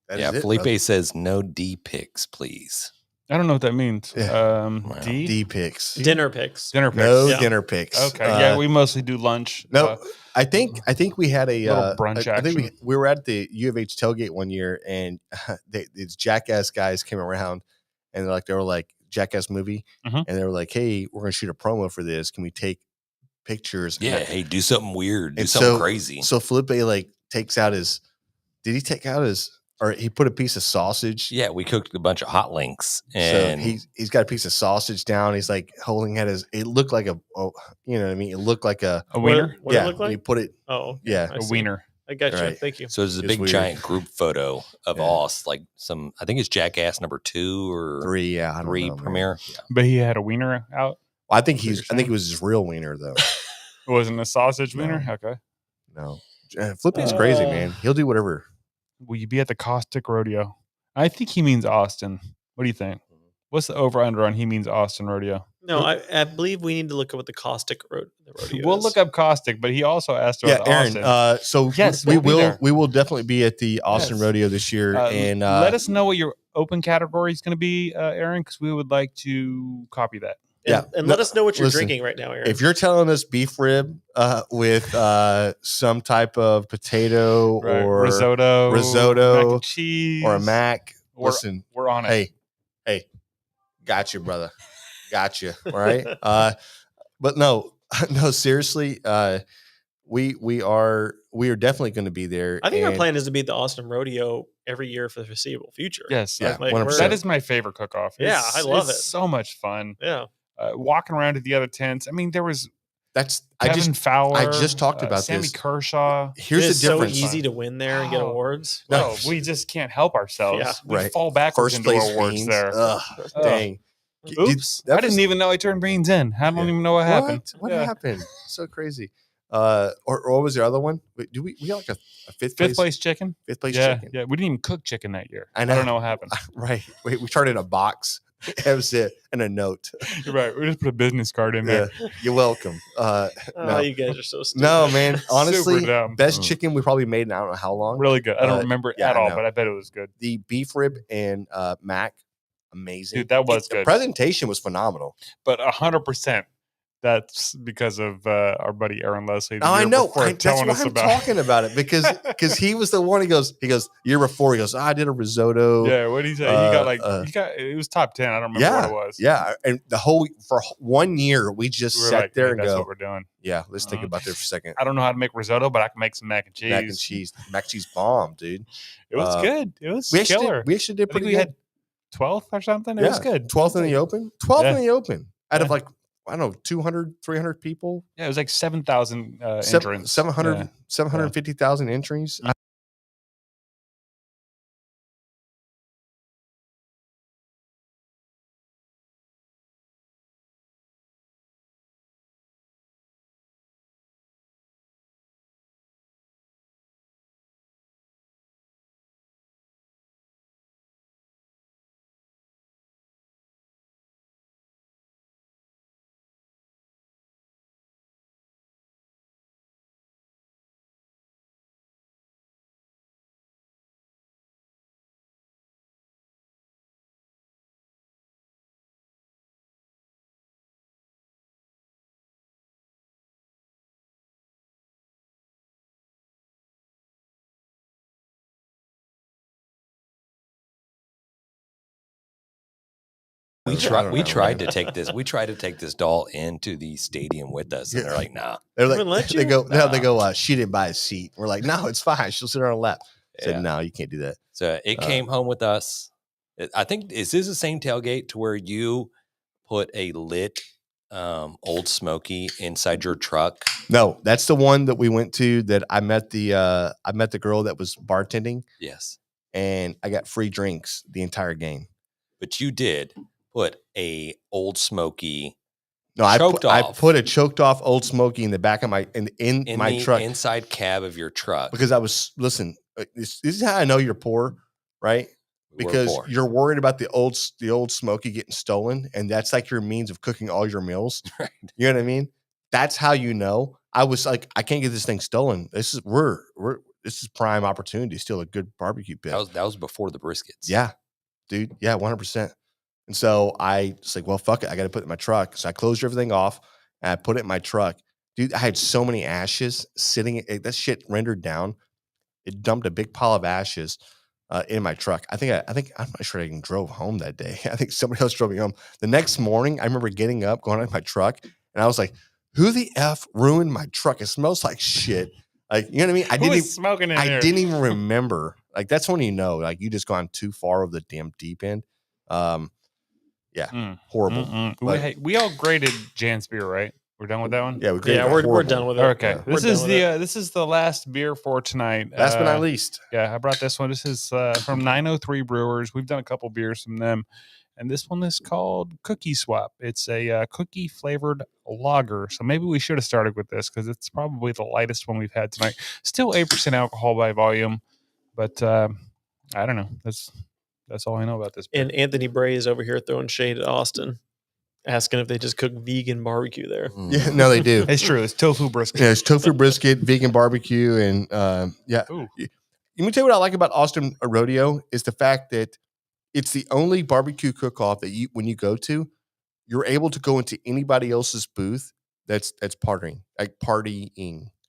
That Yeah, is it, Felipe brother. says no D pics, please. I don't know what that means. Yeah. Wow. D? D picks. Dinner picks. Dinner picks. No Yeah. dinner picks. Okay. Yeah, we mostly do lunch. No, I think we had a Little brunch I think action. we were at the U of H tailgate one year, and these Jackass guys came around, and they were like Jackass movie, Mhm. and they were like, "Hey, we're gonna shoot a promo for this. Can we take pictures?" Yeah, And hey, do something weird, do and something so- crazy. So Felipe takes out his. Did he take out his? Or he put a piece of sausage. Yeah, we cooked a bunch of hot links, So and he's got a piece of sausage down. He's like holding at his. It looked like you know what I mean. It looked like a A wiener? What yeah. it look When you like? put it, Oh, yeah. I A see. wiener. I got you. Right. Thank you. so there's a It's big weird. giant group photo of Yeah. us, like I think it's Jackass number 2 or 3. Yeah, I don't 3 know, man. premiere. Yeah. But he had a wiener out. I think That's what you're I think it was his real wiener though. It wasn't a sausage No. wiener? Okay. No, Flippy's crazy, man. He'll do whatever. Will you be at the Caustic Rodeo? I think he means Austin. What do you think? What's the over-under on he means Austin Rodeo? No, I believe we need to look up what the caustic rodeo We'll is. look up Caustic, but he also asked Yeah, about Aaron. Austin. So Yes, we we'll be there. will definitely be at the Austin Yes. Rodeo this year, and let us know what your open category is going to be, Aaron, because we would like to copy that. yeah. And No, let us know what you're listen, drinking right now, Aaron. If you're telling us beef rib with some type of potato Right. or risotto, mac and cheese, or a mac, We're- listen, We're on it. hey, got you, brother, got you. All right, but no, seriously, we are definitely going to be there. I think our and- plan is to be at the Austin Rodeo every year for the foreseeable future. Yes, Yeah, Like, 100%. that is my favorite cook-off. Yeah, I love it's it. So much fun. Yeah. Walking around to the other tents. I mean, there was Kevin Fowler. I just talked about Sammy this. Kershaw. Here's It's the difference. so easy to win there and get Oh. awards. No, we just can't help ourselves. Yeah. We Right. fall backwards First into place awards beans. there. Ugh, dang. Oops. I didn't even know I turned beans in. I don't even know what happened. What happened? So crazy. Or what was the other one? Wait, we got like a fifth place chicken? Fifth place Yeah. chicken. Yeah. We didn't even cook chicken that year. I know. don't know what happened. Right. Wait, we started in a box. That was it. And a note. You're right. We just put a business card in there. Yeah. You're welcome. Oh, No. you guys are so stupid. No, man. Honestly, Super dumb. best chicken we probably made in I don't know how long. Really good. I don't remember it yeah, at I all, know. but I bet it was good. The beef rib and mac, amazing. Dude, that was The good. presentation was phenomenal. But 100%, that's because of our buddy Aaron Leslie. the Oh, I year know. before That's telling why us I'm about. talking about it because he was the one. He goes year before. He goes, I did a risotto. Yeah, what did he say? It was top 10. I don't remember what it was. Yeah, and for 1 year we just We were sat like, there "Hey, and that's go, what we're doing. yeah, let's think about this for a second. I don't know how to make risotto, but I can make some mac and cheese. Mac and cheese, bomb, dude. It was good. It was We actually killer. did, we actually did I think pretty we good. had 12th or something. It was good. 12th in the open. 12th Yeah. in the open out of Yeah. like I don't know 200, 300 people. Yeah, it was like 7,000 Seven- entrants. 700 Yeah. 750,000 entries. We tried to take this. We tried to take this doll into the stadium with us, and they're like, "Nah." They're Even let like, you? they go, no, Nah. they go. She didn't buy a seat. We're like, no, it's fine. She'll sit on our lap. I Yeah. said, no, you can't do that. So it came home with us. I think is this the same tailgate to where you put a lit Old Smoky inside your truck? No, that's the one that we went to. That I met the girl that was bartending, Yes, and I got free drinks the entire game. but you did put a Old Smoky No, I Choked I off. put a choked off Old Smoky in the back of my in my the truck inside cab of your truck because I was this is how I know you're poor, right? We were Because poor. you're worried about the old Smoky getting stolen, and that's like your means of cooking all your meals. Right. You know what I mean? That's how you know. I was like, I can't get this thing stolen. This is prime opportunity to steal a good barbecue pit. that was before the briskets. Yeah, dude. Yeah, 100%. And so I was like, well, fuck it. I got to put it in my truck. So I closed everything off and I put it in my truck. Dude, I had so many ashes sitting. That shit rendered down. It dumped a big pile of ashes in my truck. I think I'm not sure I even drove home that day. I think somebody else drove me home. The next morning, I remember getting up, going out in my truck, and I was like, who the F ruined my truck? It smells like shit. Like, you know what I mean? Who was smoking in I here? didn't even remember. Like, that's when you know, like, you just gone too far of the damn deep end. Horrible. But- We all graded Jan's beer, right? We're done with that one. Yeah, we graded Yeah, it we're horrible. done with it. Okay. Yeah. This We're is done with the this is the last beer for tonight. Last but not least, Yeah, I brought this one. This is from 903 Brewers. We've done a couple beers from them, and this one is called Cookie Swap. It's a cookie flavored lager. So maybe we should have started with this because it's probably the lightest one we've had tonight. Still 8% alcohol by volume, but I don't know. That's all I know about this beer. And Anthony Bray is over here throwing shade at Austin, asking if they just cook vegan barbecue there. yeah, no, they do. It's true. It's tofu brisket. Yeah, it's tofu brisket, vegan barbecue, and yeah. Ooh. Let me tell you what I like about Austin Rodeo is the fact that it's the only barbecue cook-off that when you go to, you're able to go into anybody else's booth that's partying.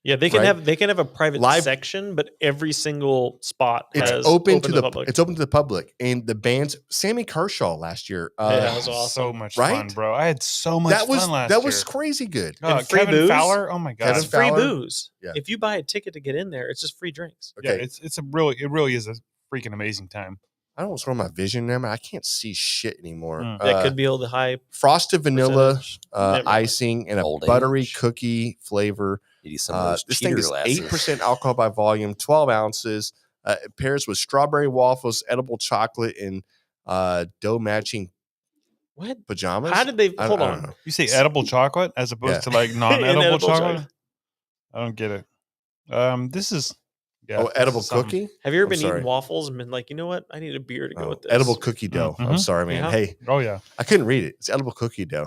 Yeah, they can Right. have a private Live- section, but every single spot It's has open to the public. It's open to the public, and the bands. Sammy Kershaw last year. Yeah, that was awesome. So much Right? fun, bro. I had so much that was fun last year. that was crazy good. Oh, And free Kevin booze? Fowler. Oh my god. Kevin It's free Fowler? booze. Yeah. If you buy a ticket to get in there, it's just free drinks. Yeah, Okay, it really is a freaking amazing time. I don't know what's wrong with my vision now, man. I can't see shit anymore. That could be all the high frosted vanilla percentage. Never mind. icing and a Old buttery age. cookie flavor. You need some of those This thing cheater is glasses. 8% alcohol by volume, 12 ounces. It pairs with strawberry waffles, edible chocolate, and dough matching What? pajamas. How did they I hold don't on? know. You say edible chocolate as opposed to like non-edible Inedible chocolate? I don't get it. This is Oh, this edible is something. cookie? Have you ever I'm been sorry. eating waffles and been like, you know what? I need a beer to go Oh, with this. edible cookie dough. I'm Mhm. sorry, man. Yeah. Hey, Oh yeah, I couldn't read it. It's edible cookie dough.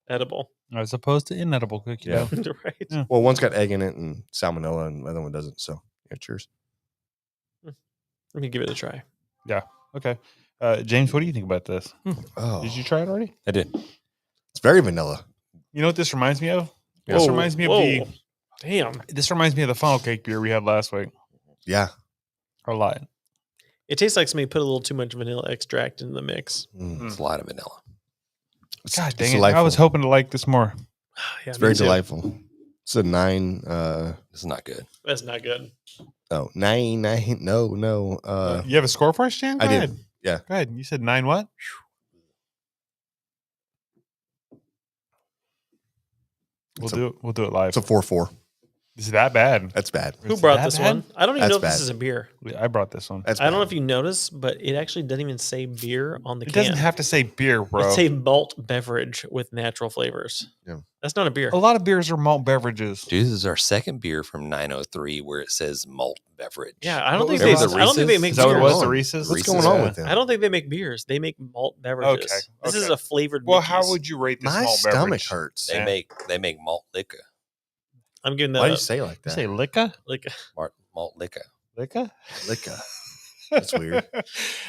Edible. as opposed to inedible cookie Yeah. dough. Right. Yeah. Well, one's got egg in it and salmonella, and the other one doesn't. So, yeah, cheers. Let me give it a try. Okay, James, what do you think about this? Oh, Did you try it already? I did. it's very vanilla. You know what this reminds me of? Yeah. This reminds me of Whoa. Damn. This reminds me of the funnel cake beer we had last week. Yeah. A lot. It tastes like somebody put a little too much vanilla extract in the mix. Mm. It's a lot of vanilla. It's, God it's dang it! I delightful. was hoping to like this more. Yeah, It's me very too. delightful. It's a 9. This is not good. That's not good. Oh, 9. No. You have a score for us, Jan? Go I did. ahead. Yeah. Go ahead. You said 9 what? We'll do it live. It's a 4-4. Is that bad? That's bad. Who Is brought that this bad? one? I don't even That's know if this bad. is a beer. I brought this one. That's I don't know bad. if you noticed, but it actually doesn't even say beer on the It can. doesn't have to say beer, bro. It's a malt beverage with natural flavors. Yeah. That's not a beer. A lot of beers are malt beverages. Dude, this is our second beer from 903 where it says malt beverage. Yeah, I don't What think was they. it? The I don't think they Reese's? make Is that what it was? beers. The Reese's? What's Reese's, going on yeah. with them? I don't think they make beers. They make malt beverages. Okay, This is okay. a flavored. Well, how Mickey's. would you rate this My malt stomach beverage? hurts. They make malt liquor. I'm giving that Why do you up. say it like You that? say liquor? Like Malt liquor. Liquor? Liquor. That's weird.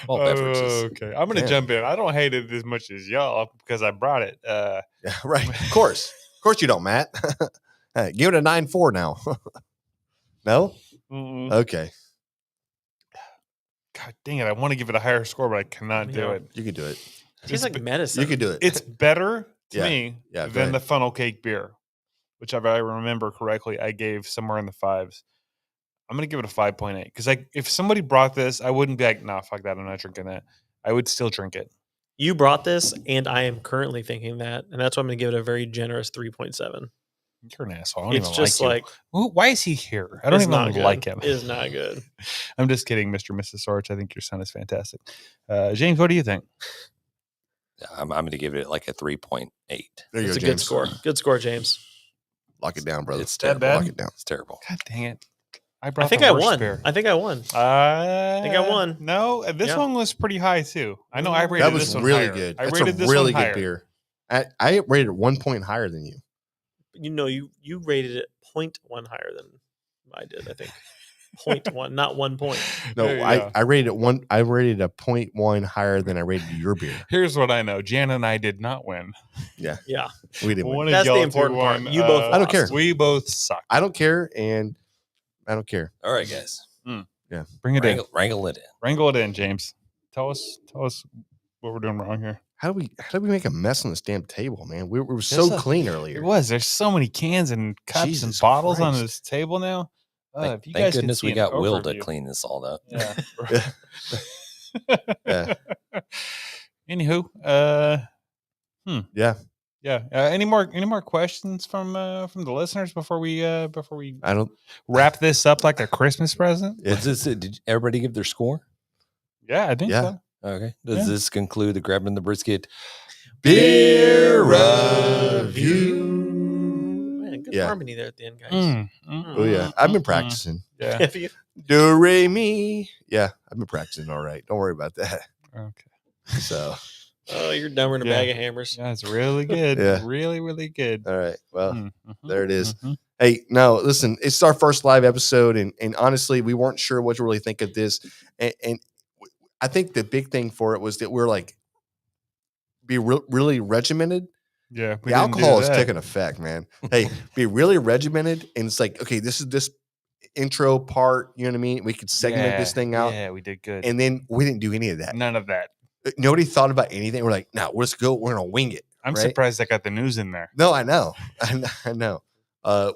Malt beverages. Okay, I'm gonna Yeah. jump in. I don't hate it as much as y'all because I brought it. Yeah, right. Of course you don't, Matt. Hey, give it a 9-4 now. No? Mm-mm. Okay. God dang it! I want to give it a higher score, but I cannot do Yeah. it. You can do it. it tastes like medicine. You can do it. It's better to Yeah. me Yeah, go than ahead. the funnel cake beer, which if I remember correctly, I gave somewhere in the 5s. I'm gonna give it a 5.8 because if somebody brought this, I wouldn't be like, nah, fuck that, I'm not drinking that. I would still drink it. You brought this, and I am currently thinking that, and that's why I'm going to give it a very generous 3.7. You're an asshole. I don't It's even just like like you. Why is he here? I don't it's even not good. like him. It is not good. I'm just kidding, Mr. and Mrs. Sorge. I think your son is fantastic. James, what do you think? I'm going to give it like a 3.8. There you It's go, a good James. score. Good score, James. Lock it down, brother. It's that terrible. bad? Lock it down. It's terrible. God dang it! I I brought. think the I worst won. beer. I think I won. I think I won. No, this Yeah. one was pretty high too. I know I rated That was this one really higher. good. I That's rated a this really one good higher. beer. I rated it 1 point higher than you. You know, you rated it 0.1 higher than I did. I think 0.1, not 1 point. No, There you go. I rated it one. I rated a 0.1 higher than I rated your beer. Here's what I know: Jan and I did not win. Yeah, We didn't. One Win. of That's the y'all two important part. won. You both I don't care. We both suck. I don't care, and I don't care. All right, guys. Bring it in. Wrangle it in. Wrangle it in, James. Tell us what we're doing wrong here. How do we make a mess on this damn table, man? We were so Yes, clean It earlier. was. There's so many cans and cups and Jesus bottles on Christ. this table now. Thank, if you thank guys could goodness see we an got Will to overview. clean this all up. Yeah. Yeah. Anywho, Yeah, yeah. Any more questions from the listeners before we I don't. wrap this up like a Christmas present? Yeah. Was this it? Did everybody give their score? Yeah, I think Yeah. so. Okay. Does Yeah. this conclude the Grabbing the Brisket? Beer review. review. Man, good Yeah. harmony there at the end, guys. Oh yeah, I've been practicing. Yeah. Have you? Do re mi. Yeah, I've been practicing. All right, don't worry about that. Okay. So, Oh, you're dumber than a Yeah. bag of hammers. Yeah, it's really good. Yeah. Really, really good. all right. Well, Mhm, there it is. mhm. hey, no, listen, it's our first live episode, and honestly, we weren't sure what to really think of this, and I think the big thing for it was that we're like really regimented. Yeah. we The didn't do alcohol is that. taking effect, man. Hey, be really regimented, and it's like, okay, this is this intro part. You know what I mean? We could segment this Yeah, thing out, Yeah, we did good. and then we didn't do any of that. None of that. Nobody thought about anything. We're like, no, let's go. We're gonna wing it. I'm right? surprised I got the news in there. No, I know. I know.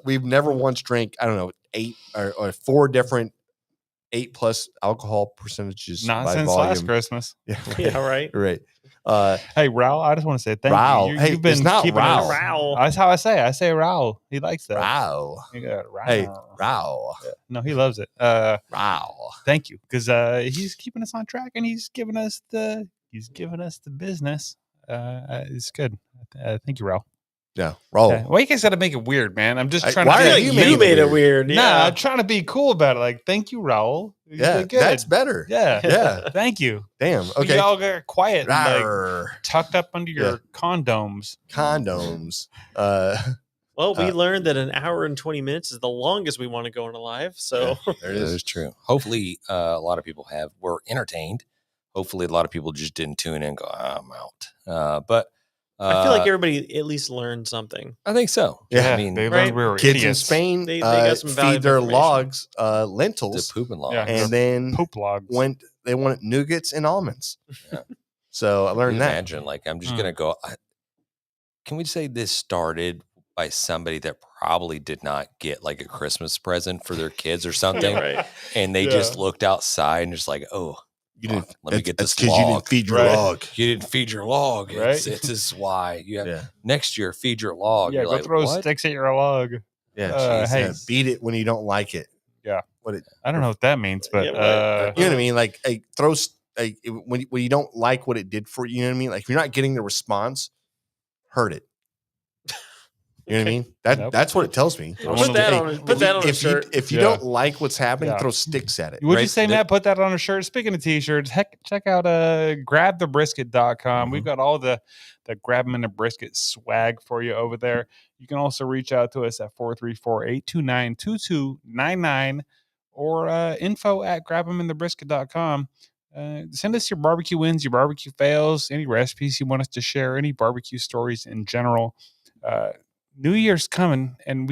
We've never once drank, I don't know, 8 or 4 different 8+ alcohol percentages Not by since volume. last Christmas. Yeah, Yeah, right. right. Hey, Raul, I just want to say thank Raul. you. Hey, You've been it's not keeping Raul. us. Raul. That's how I say it. I say Raul. He likes that. Raul. Yeah, Raul. Hey, Raul. Yeah. No, he loves it. Raul. Thank you, because he's keeping us on track and he's giving us the business. It's good. Thank you, Raul. Yeah, Raul. Okay. Well, you guys got to make it weird, man. I'm just trying why to. are You you made it weird. Nah, Yeah. I'm trying to be cool about it. Like, thank you, Raul. You Yeah, did good. that's better. Yeah, Yeah. thank you. Damn. You Okay. all got quiet, and, like, Rawr. tucked up under your condoms. Condoms. Well, we learned that an hour and 20 minutes is the longest we want to go on a live. So there it That is. is true. Hopefully, a lot of people were entertained. Hopefully, a lot of people just didn't tune in and go, I'm out. But I feel like everybody at least learned something. I think so. Yeah, I mean, They right. learned we were Kids idiots. in Spain They got some feed valuable their information. logs the lentils, poop and log. Yeah. and then Poop logs. they wanted nougats and almonds. Yeah. So I learned that. Imagine, like, I'm just gonna go. Can we say this started by somebody that probably did not get like a Christmas present for their kids or something, Right. and they just looked outside and just like, oh, You didn't. let me get that's this because you didn't log. feed your Right. log. You didn't feed your log. Right. This is why you have Yeah, next year feed your log. Yeah, You're go like, throw what? sticks at your log. yeah. Hey. Yeah, beat it when you don't like it. Yeah. What it? I don't know what that means, but Yeah, right. You know what I mean? Like, when you don't like what it did for you. You know what I mean? Like, if you're not getting the response, hurt it. You know what I mean? Nope. That's what it tells me. Put Hey, that on a- put that on a if you, shirt. if you Yeah. don't like what's happening, Yeah. throw sticks at it. would you right? say, Matt, put that on a shirt? Speaking of t-shirts, heck, check out grabthebrisket.com. We've got all the grab 'em in the brisket swag for you over there. You can also reach out to us at 434-829-2299 or info@grabeminthebrisket.com. Send us your barbecue wins, your barbecue fails, any recipes you want us to share, any barbecue stories in general. New Year's coming, and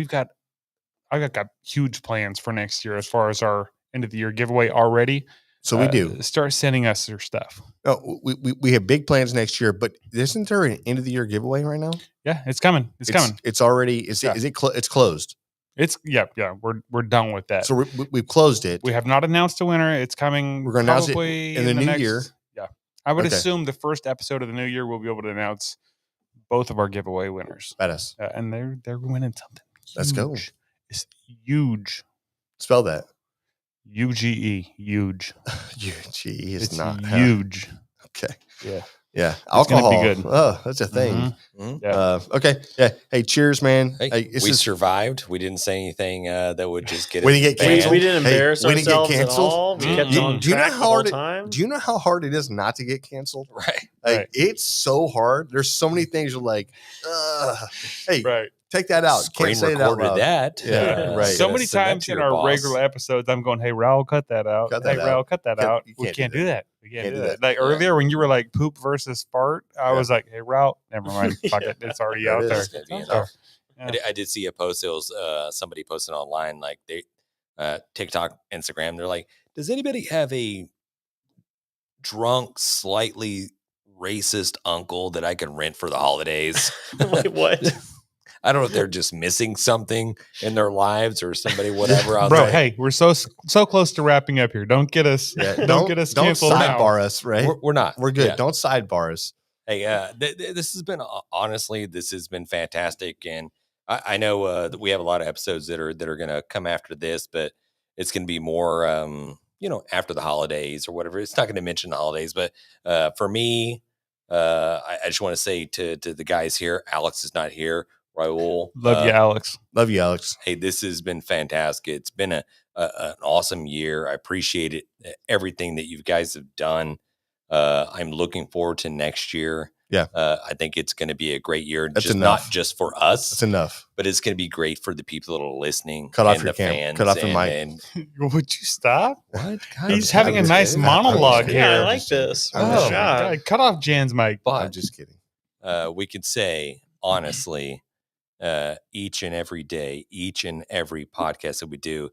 I've got huge plans for next year as far as our end of the year giveaway already. So we do. Start sending us your stuff. No, we have big plans next year, but isn't there an end of the year giveaway right now? Yeah, it's coming. It's coming. It's already. It's closed. It's yeah. We're done with that. So we've closed it. We have not announced a winner. It's coming. We're gonna announce it probably in the new year. Yeah, I would Okay. assume the first episode of the new year we'll be able to announce both of our giveaway winners, Badass. and they're winning something. Let's go. Huge. It's huge. Spell that. UGE. Huge. Gee, it's It's not huge. Okay. Yeah. Yeah. It's gonna be Alcohol. good. Oh, that's a thing. Mhm. Mhm. Yeah. Okay. Yeah. Hey, cheers, man. Hey, Hey, this we is survived. We didn't say anything that would just get We us didn't get banned. canceled. We didn't Hey, embarrass we didn't get ourselves canceled. at all. We kept Mm. on Do you know track how the whole hard time. Do you know how hard it is not to get canceled? Right. Like Right. it's so hard. There's so many things you're like, hey, Right. take that out. Screen Can't say it out recorded loud. that. Yeah, right. So gonna many send that times to in your our boss. regular episodes, I'm going, "Hey, Raul, cut that out. Cut Hey, that Raul, out. cut that Can't- out. you We can't can't do do that. We can't Can't do do that." that. Like Yeah. earlier when you were like poop versus fart, I Yeah. was like, "Hey, Raul, never mind. Fuck it. It's already There out it there." is. It's gonna be It's in out there. there. Yeah. I did see a post. It was somebody posted online, like they TikTok, Instagram. They're like, does anybody have a drunk, slightly racist uncle that I can rent for the holidays? Wait, what? I don't know if they're just missing something in their lives or somebody, whatever. I was Bro, like, hey, we're so close to wrapping up here. Don't get us. Yeah, don't get us don't canceled now. sidebar us, right? we're not. We're good. Yeah. Don't sidebar us. Hey, this has been honestly, this has been fantastic, and I know that we have a lot of episodes that are going to come after this, but it's going to be more, after the holidays or whatever. It's not going to mention the holidays, but for me, I just want to say to the guys here, Alex is not here. Raul, Love you, Alex. Love you, Alex. Hey, this has been fantastic. It's been an awesome year. I appreciate it, everything that you guys have done. I'm looking forward to next year. Yeah. I think it's going to be a great year. That's just enough. not just for us, That's enough. but it's going to be great for the people that are listening. Cut off and your the cam- fans cut off your and- mic. and- Would you stop? what? He's having a nice kidding. monologue I'm just here. Yeah, I kidding. like this. I'm Oh, just my kidding. God. Cut off Jan's mic. But I'm just kidding. we could say honestly, each and every day, each and every podcast that we do,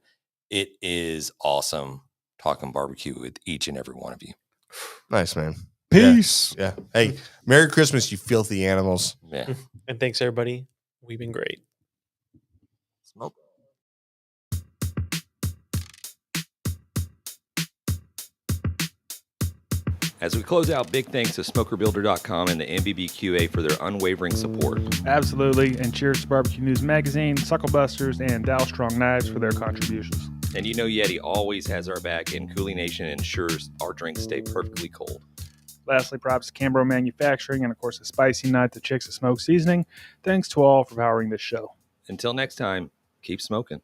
it is awesome talking barbecue with each and every one of you. Nice, man. Peace. Yeah. Hey, Merry Christmas, you filthy animals. Yeah. And thanks, everybody. We've been great. Smoke. As we close out, big thanks to SmokerBuilder.com and the MBBQA for their unwavering support. Absolutely. And cheers to Barbecue News Magazine, Sucklebusters, and Dow Strong Knives for their contributions. And you know Yeti always has our back, and Coolie Nation ensures our drinks stay perfectly cold. Lastly, props to Cambro Manufacturing and, of course, the Spicy Nut, the Chicks of Smoke Seasoning. Thanks to all for powering this show. Until next time, keep smoking.